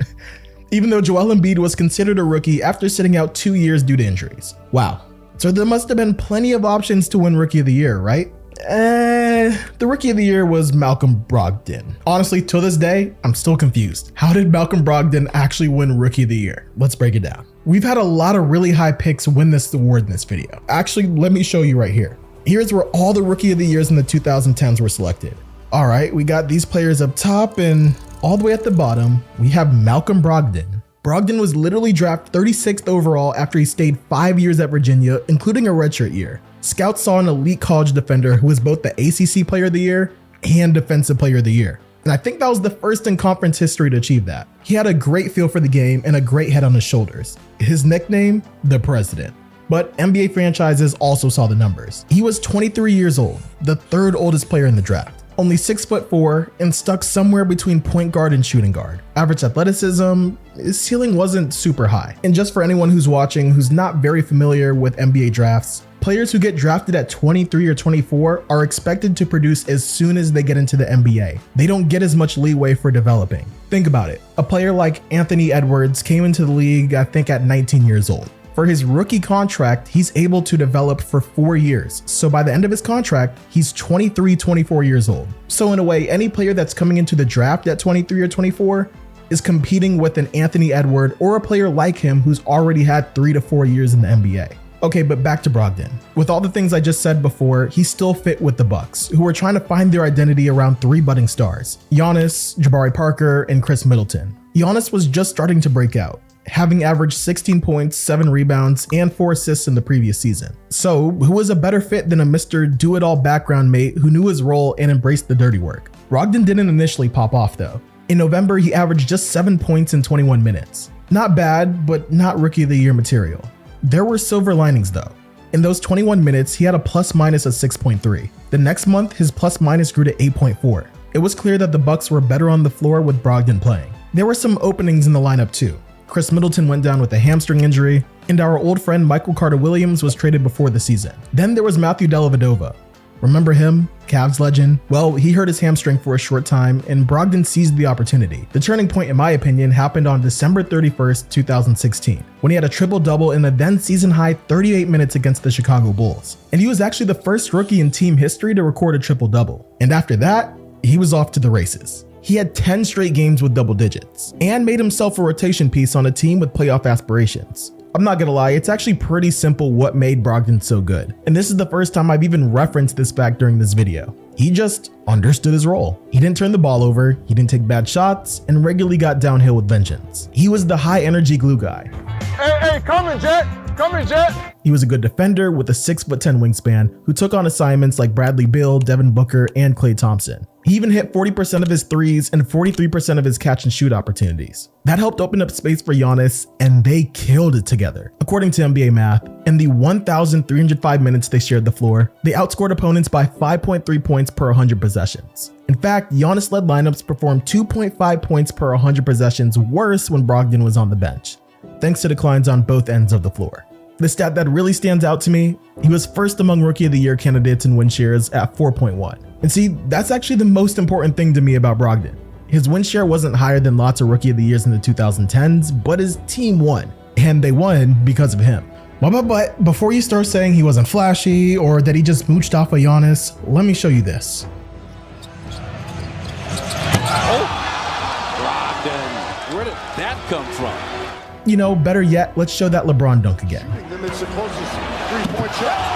Even though Joel Embiid was considered a rookie after sitting out 2 years due to injuries. Wow, so there must have been plenty of options to win Rookie of the Year, right? The Rookie of the Year was Malcolm Brogdon. Honestly, to this day, I'm still confused. How did Malcolm Brogdon actually win Rookie of the Year? Let's break it down. We've had a lot of really high picks win this award in this video. Actually, let me show you right here. Here's where all the Rookie of the Years in the 2010s were selected. All right, we got these players up top, and all the way at the bottom, we have Malcolm Brogdon. Brogdon was literally drafted 36th overall after he stayed 5 years at Virginia, including a redshirt year. Scouts saw an elite college defender who was both the ACC Player of the Year and Defensive Player of the Year. And I think that was the first in conference history to achieve that. He had a great feel for the game and a great head on his shoulders. His nickname, the President. But NBA franchises also saw the numbers. He was 23 years old, the third oldest player in the draft. Only 6'4" and stuck somewhere between point guard and shooting guard. Average athleticism, his ceiling wasn't super high. And just for anyone who's watching who's not very familiar with NBA drafts, players who get drafted at 23 or 24 are expected to produce as soon as they get into the NBA. They don't get as much leeway for developing. Think about it. A player like Anthony Edwards came into the league, I think, at 19 years old. For his rookie contract, he's able to develop for 4 years. So by the end of his contract, he's 23, 24 years old. So in a way, any player that's coming into the draft at 23 or 24 is competing with an Anthony Edwards or a player like him who's already had 3 to 4 years in the NBA. Okay, but back to Brogdon. With all the things I just said before, he still fit with the Bucks, who were trying to find their identity around 3 budding stars: Giannis, Jabari Parker, and Chris Middleton. Giannis was just starting to break out, having averaged 16 points, 7 rebounds, and 4 assists in the previous season. So, who was a better fit than a Mr. Do-It-All background mate who knew his role and embraced the dirty work? Brogdon didn't initially pop off though. In November, he averaged just 7 points in 21 minutes. Not bad, but not Rookie of the Year material. There were silver linings though. In those 21 minutes, he had a plus-minus of 6.3. The next month, his plus-minus grew to 8.4. It was clear that the Bucks were better on the floor with Brogdon playing. There were some openings in the lineup too. Chris Middleton went down with a hamstring injury, and our old friend Michael Carter-Williams was traded before the season. Then there was Matthew Dellavedova. Remember him? Cavs legend? Well, he hurt his hamstring for a short time, and Brogdon seized the opportunity. The turning point, in my opinion, happened on December 31st, 2016, when he had a triple-double in a then season-high 38 minutes against the Chicago Bulls. And he was actually the first rookie in team history to record a triple-double. And after that, he was off to the races. He had 10 straight games with double digits, and made himself a rotation piece on a team with playoff aspirations. I'm not gonna lie, it's actually pretty simple what made Brogdon so good. And this is the first time I've even referenced this fact during this video. He just understood his role. He didn't turn the ball over, he didn't take bad shots, and regularly got downhill with vengeance. He was the high energy glue guy. Hey, ain't coming, Jet. Coming, Jet. He was a good defender with a 6'10" wingspan who took on assignments like Bradley Beal, Devin Booker, and Klay Thompson. He even hit 40% of his threes and 43% of his catch and shoot opportunities. That helped open up space for Giannis, and they killed it together. According to NBA math, in the 1,305 minutes they shared the floor, they outscored opponents by 5.3 points per 100 possessions. In fact, Giannis-led lineups performed 2.5 points per 100 possessions worse when Brogdon was on the bench, thanks to declines on both ends of the floor. The stat that really stands out to me, he was first among Rookie of the Year candidates in win shares at 4.1. And see, that's actually the most important thing to me about Brogdon. His win share wasn't higher than lots of Rookie of the Years in the 2010s, but his team won, and they won because of him. But before you start saying he wasn't flashy or that he just mooched off of Giannis, let me show you this. Brogdon, where did that come from? You know, better yet, let's show that LeBron dunk again. It's the closest three-point shot.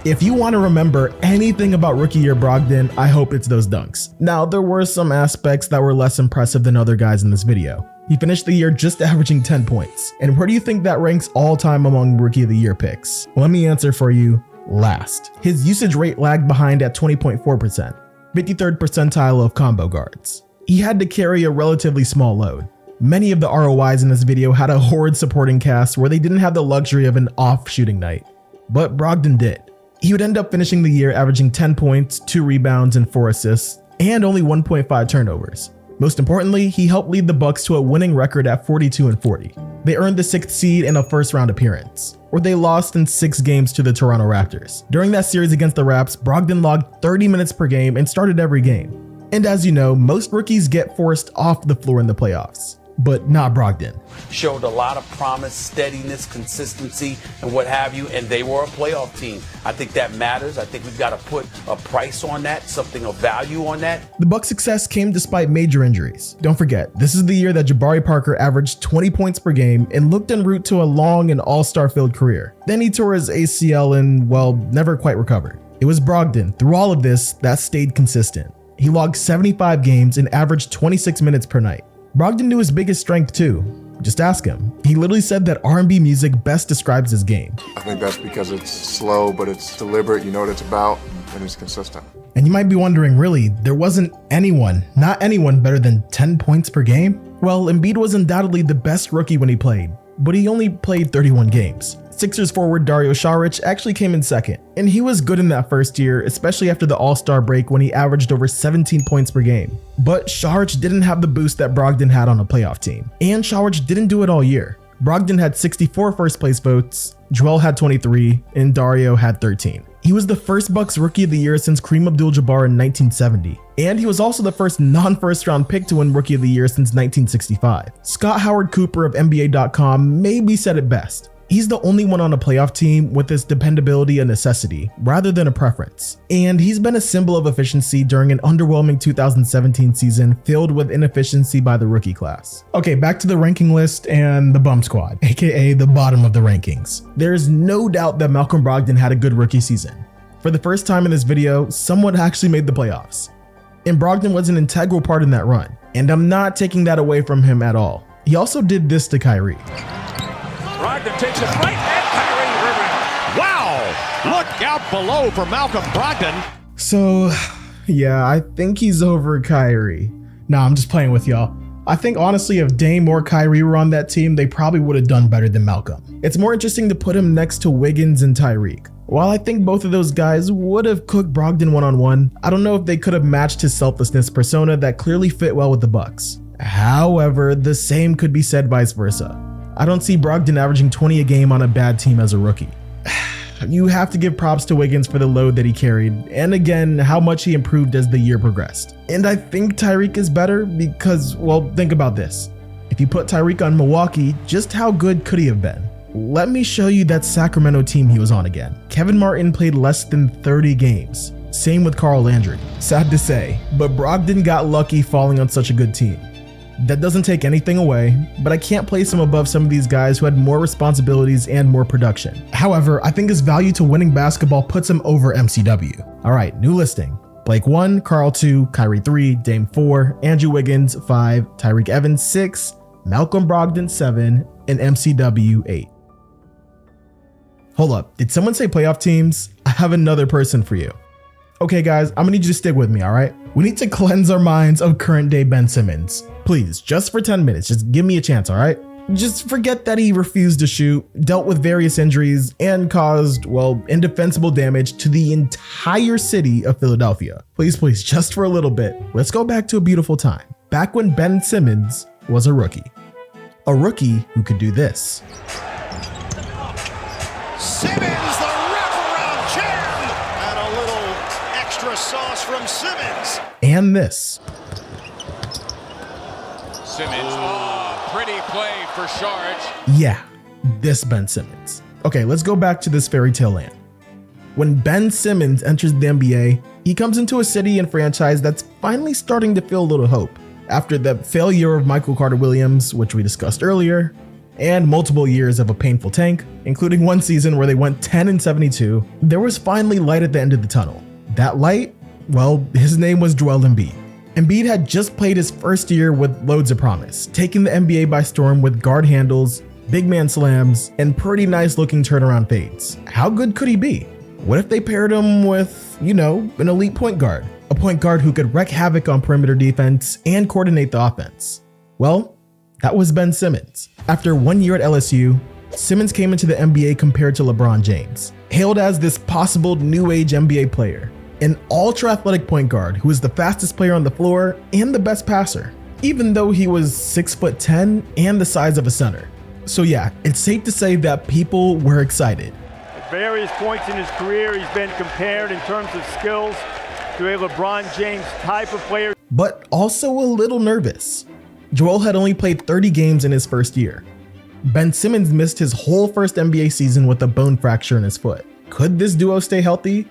If you want to remember anything about Rookie Year Brogdon, I hope it's those dunks. Now, there were some aspects that were less impressive than other guys in this video. He finished the year just averaging 10 points. And where do you think that ranks all time among Rookie of the Year picks? Well, let me answer for you. Last. His usage rate lagged behind at 20.4%, 53rd percentile of combo guards. He had to carry a relatively small load. Many of the ROIs in this video had a horrid supporting cast where they didn't have the luxury of an off shooting night. But Brogdon did. He would end up finishing the year averaging 10 points, 2 rebounds, and 4 assists, and only 1.5 turnovers. Most importantly, he helped lead the Bucks to a winning record at 42-40. They earned the 6th seed in a first-round appearance, where they lost in 6 games to the Toronto Raptors. During that series against the Raps, Brogdon logged 30 minutes per game and started every game. And as you know, most rookies get forced off the floor in the playoffs, but not Brogdon. Showed a lot of promise, steadiness, consistency, and what have you, and they were a playoff team. I think that matters. I think we've got to put a price on that, something of value on that. The Bucks' success came despite major injuries. Don't forget, this is the year that Jabari Parker averaged 20 points per game and looked en route to a long and all-star filled career. Then he tore his ACL and, well, never quite recovered. It was Brogdon, through all of this, that stayed consistent. He logged 75 games and averaged 26 minutes per night. Brogdon knew his biggest strength too. Just ask him. He literally said that R&B music best describes his game. I think that's because it's slow, but it's deliberate. You know what it's about, and it's consistent. And you might be wondering, really, there wasn't not anyone better than 10 points per game? Well, Embiid was undoubtedly the best rookie when he played, but he only played 31 games. Sixers forward Dario Saric actually came in second, and he was good in that first year, especially after the All-Star break when he averaged over 17 points per game. But Saric didn't have the boost that Brogdon had on a playoff team, and Saric didn't do it all year. Brogdon had 64 first place votes, Joel had 23, and Dario had 13. He was the first Bucks Rookie of the Year since Kareem Abdul-Jabbar in 1970, and he was also the first non-first round pick to win Rookie of the Year since 1965. Scott Howard Cooper of NBA.com maybe said it best. He's the only one on a playoff team with this dependability a necessity, rather than a preference. And he's been a symbol of efficiency during an underwhelming 2017 season filled with inefficiency by the rookie class. Okay, back to the ranking list and the bum squad, aka the bottom of the rankings. There's no doubt that Malcolm Brogdon had a good rookie season. For the first time in this video, someone actually made the playoffs. And Brogdon was an integral part in that run. And I'm not taking that away from him at all. He also did this to Kyrie. Brogdon takes it right at Kyrie Irving. Wow! Look out below for Malcolm Brogdon. So, yeah, I think he's over Kyrie. Nah, I'm just playing with y'all. I think honestly, if Dame or Kyrie were on that team, they probably would have done better than Malcolm. It's more interesting to put him next to Wiggins and Tyreke. While I think both of those guys would have cooked Brogdon one-on-one, I don't know if they could have matched his selflessness persona that clearly fit well with the Bucks. However, the same could be said vice versa. I don't see Brogdon averaging 20 a game on a bad team as a rookie. You have to give props to Wiggins for the load that he carried, and again, how much he improved as the year progressed. And I think Tyreke is better because, well, think about this. If you put Tyreke on Milwaukee, just how good could he have been? Let me show you that Sacramento team he was on again. Kevin Martin played less than 30 games. Same with Carl Landry. Sad to say, but Brogdon got lucky falling on such a good team. That doesn't take anything away, but I can't place him above some of these guys who had more responsibilities and more production. However, I think his value to winning basketball puts him over MCW. All right, new listing. Blake 1, Carl 2, Kyrie 3, Dame 4, Andrew Wiggins 5, Tyreke Evans 6, Malcolm Brogdon 7, and MCW 8. Hold up, did someone say playoff teams? I have another person for you. Okay guys, I'm gonna need you to stick with me, alright? We need to cleanse our minds of current day Ben Simmons. Please, just for 10 minutes, just give me a chance, alright? Just forget that he refused to shoot, dealt with various injuries, and caused, well, indefensible damage to the entire city of Philadelphia. Please, just for a little bit, let's go back to a beautiful time. Back when Ben Simmons was a rookie. A rookie who could do this. Simmons, the wraparound jam! And a little extra sauce from Simmons. And this. Simmons, pretty play for Sharge. Yeah, this Ben Simmons. Okay, let's go back to this fairy tale land. When Ben Simmons enters the NBA, he comes into a city and franchise that's finally starting to feel a little hope. After the failure of Michael Carter-Williams, which we discussed earlier, and multiple years of a painful tank, including one season where they went 10-72, there was finally light at the end of the tunnel. That light? Well, his name was Joel Embiid. Embiid had just played his first year with loads of promise, taking the NBA by storm with guard handles, big man slams, and pretty nice looking turnaround fades. How good could he be? What if they paired him with, an elite point guard? A point guard who could wreak havoc on perimeter defense and coordinate the offense? Well, that was Ben Simmons. After 1 year at LSU, Simmons came into the NBA compared to LeBron James, hailed as this possible new age NBA player, an ultra athletic point guard who was the fastest player on the floor and the best passer, even though he was 6'10" and the size of a center. So yeah, it's safe to say that people were excited. At various points in his career, he's been compared in terms of skills to a LeBron James type of player, but also a little nervous. Joel had only played 30 games in his first year. Ben Simmons missed his whole first NBA season with a bone fracture in his foot. Could this duo stay healthy?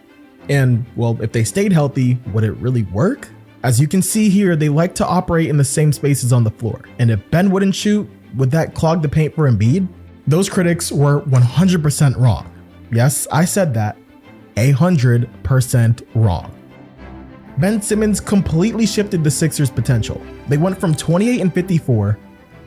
And, well, if they stayed healthy, would it really work? As you can see here, they like to operate in the same spaces on the floor. And if Ben wouldn't shoot, would that clog the paint for Embiid? Those critics were 100% wrong. Yes, I said that. 100% wrong. Ben Simmons completely shifted the Sixers' potential. They went from 28-54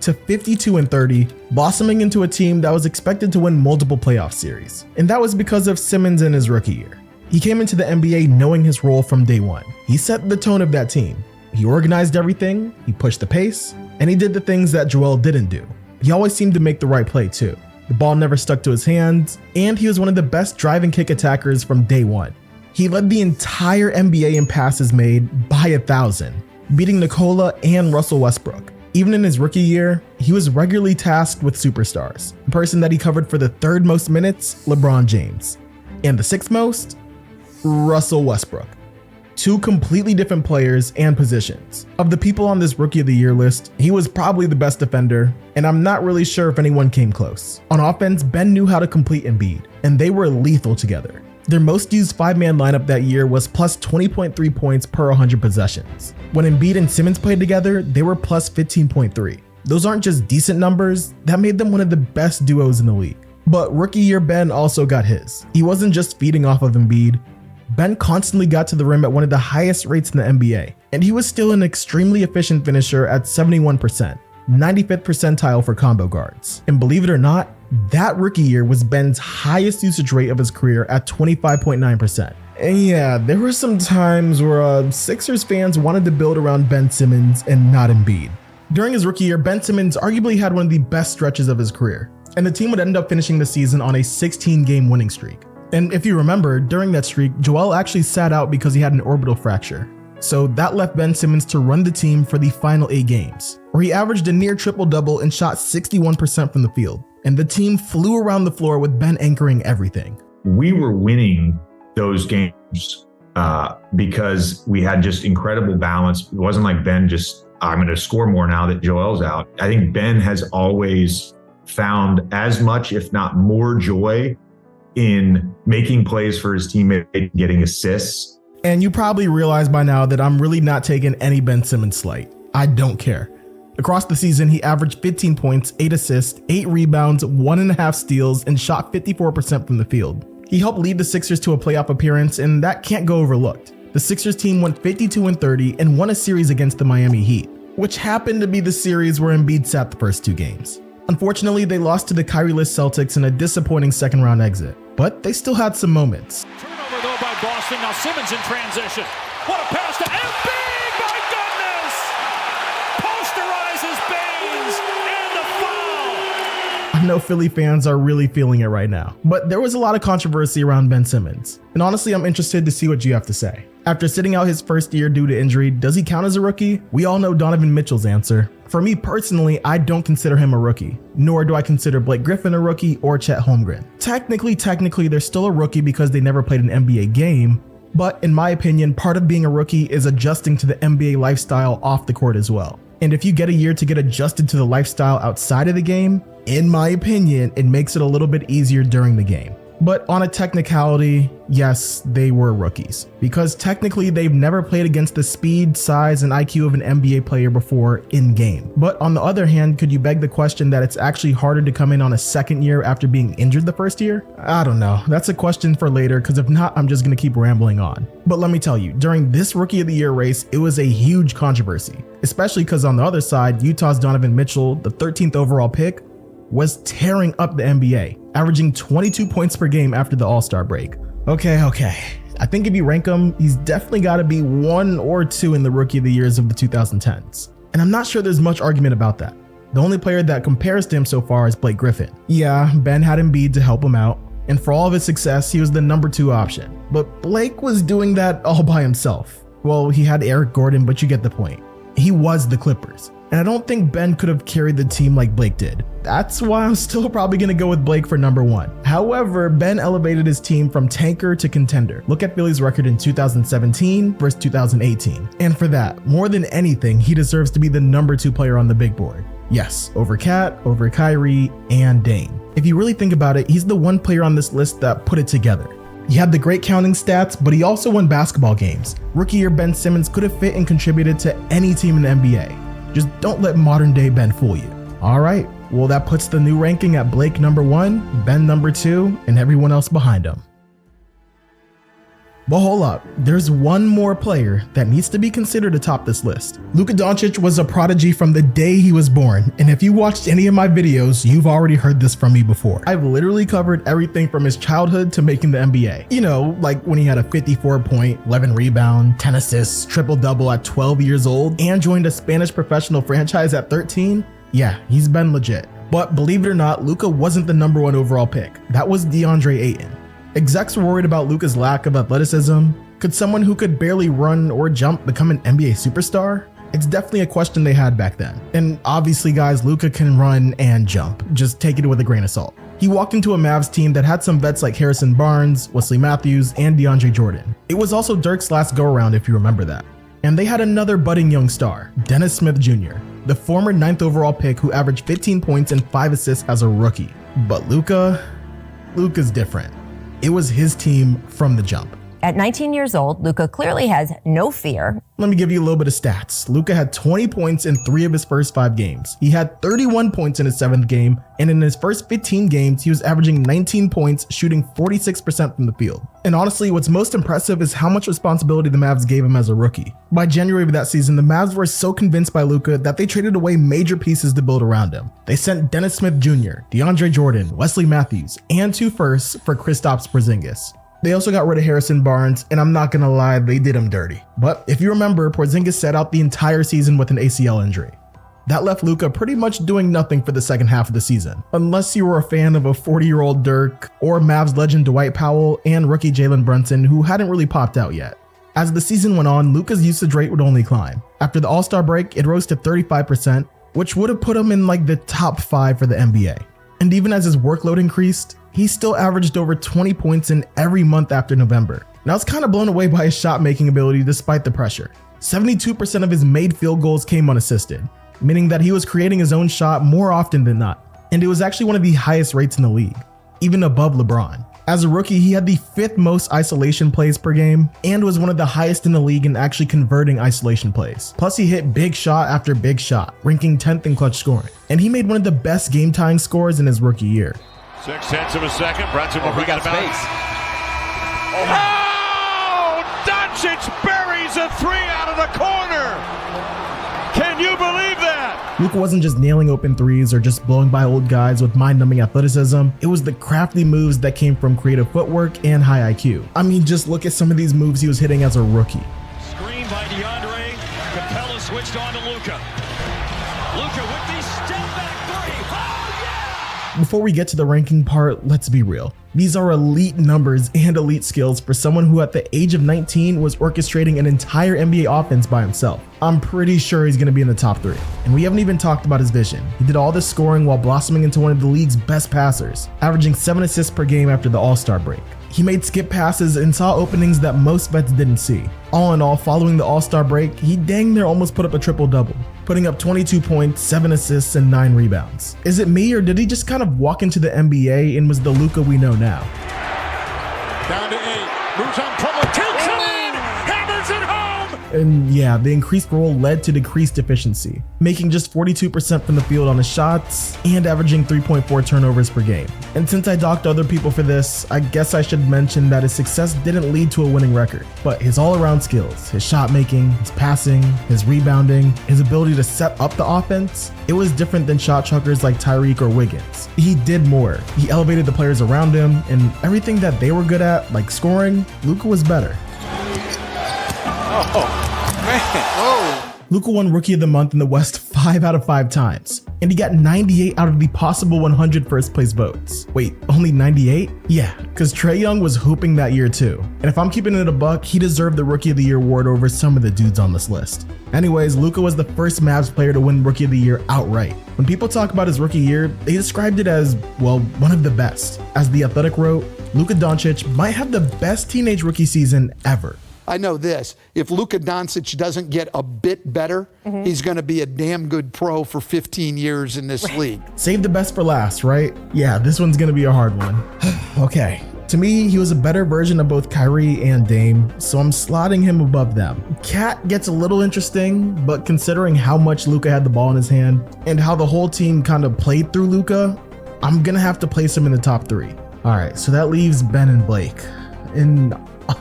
to 52-30, blossoming into a team that was expected to win multiple playoff series. And that was because of Simmons in his rookie year. He came into the NBA knowing his role from day one. He set the tone of that team. He organized everything, he pushed the pace, and he did the things that Joel didn't do. He always seemed to make the right play too. The ball never stuck to his hands, and he was one of the best drive and kick attackers from day one. He led the entire NBA in passes made by 1,000, beating Nikola and Russell Westbrook. Even in his rookie year, he was regularly tasked with superstars. The person that he covered for the 3rd most minutes, LeBron James. And the 6th most, Russell Westbrook. 2 completely different players and positions. Of the people on this Rookie of the Year list, he was probably the best defender, and I'm not really sure if anyone came close. On offense, Ben knew how to complete Embiid, and they were lethal together. Their most used 5-man lineup that year was plus 20.3 points per 100 possessions. When Embiid and Simmons played together, they were plus 15.3. Those aren't just decent numbers, that made them one of the best duos in the league. But rookie year Ben also got his. He wasn't just feeding off of Embiid. Ben constantly got to the rim at one of the highest rates in the NBA, and he was still an extremely efficient finisher at 71%, 95th percentile for combo guards. And believe it or not, that rookie year was Ben's highest usage rate of his career at 25.9%. And yeah, there were some times where Sixers fans wanted to build around Ben Simmons and not Embiid. During his rookie year, Ben Simmons arguably had one of the best stretches of his career, and the team would end up finishing the season on a 16-game winning streak. And if you remember, during that streak, Joel actually sat out because he had an orbital fracture. So that left Ben Simmons to run the team for the final 8 games, where he averaged a near triple-double and shot 61% from the field. And the team flew around the floor with Ben anchoring everything. We were winning those games because we had just incredible balance. It wasn't like Ben just, I'm going to score more now that Joel's out. I think Ben has always found as much, if not more, joy in making plays for his teammate, getting assists. And you probably realize by now that I'm really not taking any Ben Simmons slight. I don't care. Across the season, he averaged 15 points, 8 assists, 8 rebounds, 1.5 steals, and shot 54% from the field. He helped lead the Sixers to a playoff appearance, and that can't go overlooked. The Sixers team went 52-30 and won a series against the Miami Heat. which happened to be the series where Embiid sat the first 2 games. Unfortunately, they lost to the Kyrie-less Celtics in a disappointing second-round exit, but they still had some moments. Turnover though by Boston. Now Simmons in transition. What a pass to Embiid! My goodness! Posterizes Baines and the foul. I know Philly fans are really feeling it right now, but there was a lot of controversy around Ben Simmons, and honestly, I'm interested to see what you have to say. After sitting out his first year due to injury, does he count as a rookie? We all know Donovan Mitchell's answer. For me personally, I don't consider him a rookie, nor do I consider Blake Griffin a rookie or Chet Holmgren. Technically, they're still a rookie because they never played an NBA game, but in my opinion, part of being a rookie is adjusting to the NBA lifestyle off the court as well. And if you get a year to get adjusted to the lifestyle outside of the game, in my opinion, it makes it a little bit easier during the game. But on a technicality, yes, they were rookies, because technically they've never played against the speed, size, and IQ of an NBA player before in game. But on the other hand, could you beg the question that it's actually harder to come in on a second year after being injured the first year? I don't know. That's a question for later, because if not, I'm just going to keep rambling on. But let me tell you, during this Rookie of the Year race, it was a huge controversy, especially because on the other side, Utah's Donovan Mitchell, the 13th overall pick, was tearing up the NBA, averaging 22 points per game after the All-Star break. Okay. I think if you rank him, he's definitely got to be 1 or 2 in the Rookie of the Years of the 2010s. And I'm not sure there's much argument about that. The only player that compares to him so far is Blake Griffin. Yeah, Ben had Embiid to help him out, and for all of his success, he was the number 2 option. But Blake was doing that all by himself. Well, he had Eric Gordon, but you get the point. He was the Clippers. And I don't think Ben could have carried the team like Blake did. That's why I'm still probably going to go with Blake for number 1. However, Ben elevated his team from tanker to contender. Look at Philly's record in 2017 versus 2018. And for that, more than anything, he deserves to be the number 2 player on the big board. Yes, over Kat, over Kyrie, and Dame. If you really think about it, he's the one player on this list that put it together. He had the great counting stats, but he also won basketball games. Rookie year Ben Simmons could have fit and contributed to any team in the NBA. Just don't let modern day Ben fool you. All right, well that puts the new ranking at Blake number 1, Ben number 2, and everyone else behind him. But hold up, there's one more player that needs to be considered atop this list. Luka Doncic was a prodigy from the day he was born, and if you watched any of my videos, you've already heard this from me before. I've literally covered everything from his childhood to making the NBA. You know, like when he had a 54 point, 11 rebound, 10 assists, triple-double at 12 years old, and joined a Spanish professional franchise at 13. Yeah, he's been legit. But believe it or not, Luka wasn't the number 1 overall pick. That was DeAndre Ayton. Execs were worried about Luka's lack of athleticism. Could someone who could barely run or jump become an NBA superstar? It's definitely a question they had back then. And obviously guys, Luka can run and jump. Just take it with a grain of salt. He walked into a Mavs team that had some vets like Harrison Barnes, Wesley Matthews, and DeAndre Jordan. It was also Dirk's last go-around if you remember that. And they had another budding young star, Dennis Smith Jr., the former 9th overall pick who averaged 15 points and 5 assists as a rookie. But Luka's different. It was his team from the jump. At 19 years old, Luka clearly has no fear. Let me give you a little bit of stats. Luka had 20 points in 3 of his first 5 games. He had 31 points in his 7th game, and in his first 15 games, he was averaging 19 points, shooting 46% from the field. And honestly, what's most impressive is how much responsibility the Mavs gave him as a rookie. By January of that season, the Mavs were so convinced by Luka that they traded away major pieces to build around him. They sent Dennis Smith Jr., DeAndre Jordan, Wesley Matthews, and 2 firsts for Kristaps Porzingis. They also got rid of Harrison Barnes, and I'm not gonna lie, they did him dirty. But if you remember, Porzingis sat out the entire season with an ACL injury. That left Luka pretty much doing nothing for the second half of the season, unless you were a fan of a 40-year-old Dirk, or Mavs legend Dwight Powell, and rookie Jalen Brunson, who hadn't really popped out yet. As the season went on, Luka's usage rate would only climb. After the All-Star break, it rose to 35%, which would have put him in like the top 5 for the NBA. And even as his workload increased, he still averaged over 20 points in every month after November. And I was kind of blown away by his shot-making ability despite the pressure. 72% of his made field goals came unassisted, meaning that he was creating his own shot more often than not. And it was actually one of the highest rates in the league, even above LeBron. As a rookie, he had the 5th most isolation plays per game and was one of the highest in the league in actually converting isolation plays. Plus, he hit big shot after big shot, ranking 10th in clutch scoring. And he made one of the best game-tying scores in his rookie year. 6/10 of a second. Brunson will bring it about. Oh! Doncic buries a 3 out of the corner. Can Can you believe that? Luka wasn't just nailing open threes or just blowing by old guys with mind-numbing athleticism. It was the crafty moves that came from creative footwork and high IQ. I mean, just look at some of these moves he was hitting as a rookie. Screen by DeAndre. Capella switched on to Luka. Luka with the step back three. Oh, yeah! Before we get to the ranking part, let's be real. These are elite numbers and elite skills for someone who at the age of 19 was orchestrating an entire NBA offense by himself. I'm pretty sure he's going to be in the top 3. And we haven't even talked about his vision. He did all this scoring while blossoming into one of the league's best passers, averaging 7 assists per game after the All-Star break. He made skip passes and saw openings that most vets didn't see. All in all, following the All-Star break, he dang near almost put up a triple-double, putting up 22 points, 7 assists, and 9 rebounds. Is it me, or did he just kind of walk into the NBA and was the Luka we know now? Down to 8. Moves on Pummel. Tilts it in. Hammers it home. And yeah, the increased role led to decreased efficiency, making just 42% from the field on his shots and averaging 3.4 turnovers per game. And since I docked other people for this, I guess I should mention that his success didn't lead to a winning record, but his all-around skills, his shot making, his passing, his rebounding, his ability to set up the offense, it was different than shot chuckers like Tyreke or Wiggins. He did more. He elevated the players around him, and everything that they were good at, like scoring, Luka was better. Oh, man. Whoa. Luka won Rookie of the Month in the West 5 out of 5 times, and he got 98 out of the possible 100 first place votes. Wait, only 98? Yeah, because Trae Young was hooping that year too. And if I'm keeping it a buck, he deserved the Rookie of the Year award over some of the dudes on this list. Anyways, Luka was the first Mavs player to win Rookie of the Year outright. When people talk about his rookie year, they described it as, well, one of the best. As The Athletic wrote, Luka Doncic might have the best teenage rookie season ever. I know this, if Luka Doncic doesn't get a bit better, he's going to be a damn good pro for 15 years in this league. Save the best for last, right? Yeah, this one's going to be a hard one. Okay, to me, he was a better version of both Kyrie and Dame, so I'm slotting him above them. Cat gets a little interesting, but considering how much Luka had the ball in his hand and how the whole team kind of played through Luka, I'm going to have to place him in the top 3. All right, so that leaves Ben and Blake. And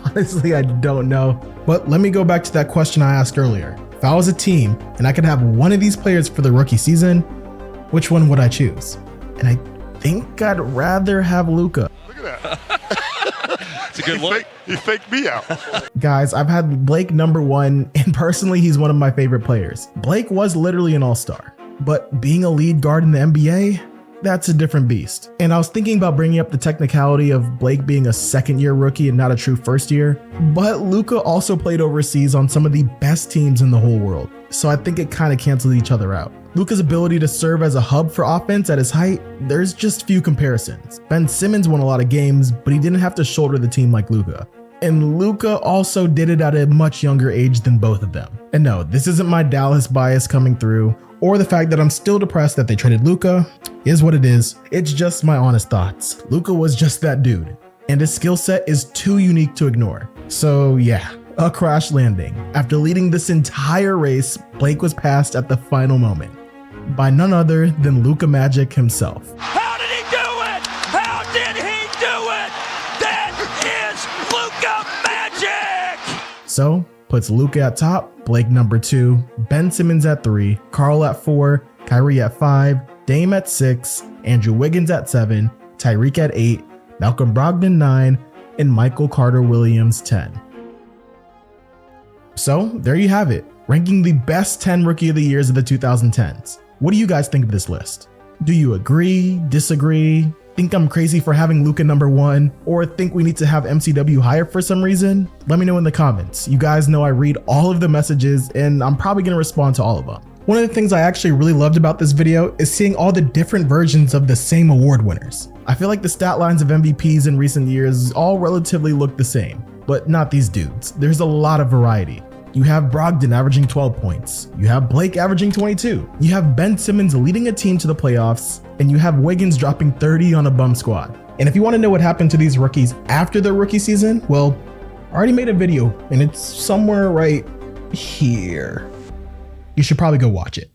honestly, I don't know. But let me go back to that question I asked earlier. If I was a team and I could have one of these players for the rookie season, which one would I choose? And I think I'd rather have Luka. Look at that. It's a good look. He faked me out. Guys, I've had Blake number 1, and personally, he's one of my favorite players. Blake was literally an all-star, but being a lead guard in the NBA, that's a different beast. And I was thinking about bringing up the technicality of Blake being a second-year rookie and not a true first year, but Luka also played overseas on some of the best teams in the whole world, so I think it kind of canceled each other out. Luka's ability to serve as a hub for offense at his height, there's just few comparisons. Ben Simmons won a lot of games, but he didn't have to shoulder the team like Luka. And Luka also did it at a much younger age than both of them. And no, this isn't my Dallas bias coming through, or the fact that I'm still depressed that they traded Luka. Is what it is. It's just my honest thoughts. Luka was just that dude, and his skill set is too unique to ignore. So yeah, a crash landing. After leading this entire race, Blake was passed at the final moment by none other than Luka Magic himself. How did he do it? How did he do it? That is Luka Magic! So, puts Luka at top, Blake number 2, Ben Simmons at 3, Karl at 4, Kyrie at 5, Dame at 6, Andrew Wiggins at 7, Tyreke at 8, Malcolm Brogdon 9, and Michael Carter-Williams 10. So, there you have it, ranking the best 10 Rookie of the Years of the 2010s. What do you guys think of this list? Do you agree, disagree, think I'm crazy for having Luka number 1, or think we need to have MCW higher for some reason? Let me know in the comments. You guys know I read all of the messages, and I'm probably going to respond to all of them. One of the things I actually really loved about this video is seeing all the different versions of the same award winners. I feel like the stat lines of MVPs in recent years all relatively look the same, but not these dudes. There's a lot of variety. You have Brogdon averaging 12 points. You have Blake averaging 22. You have Ben Simmons leading a team to the playoffs, and you have Wiggins dropping 30 on a bum squad. And if you want to know what happened to these rookies after their rookie season, well, I already made a video, and it's somewhere right here. You should probably go watch it.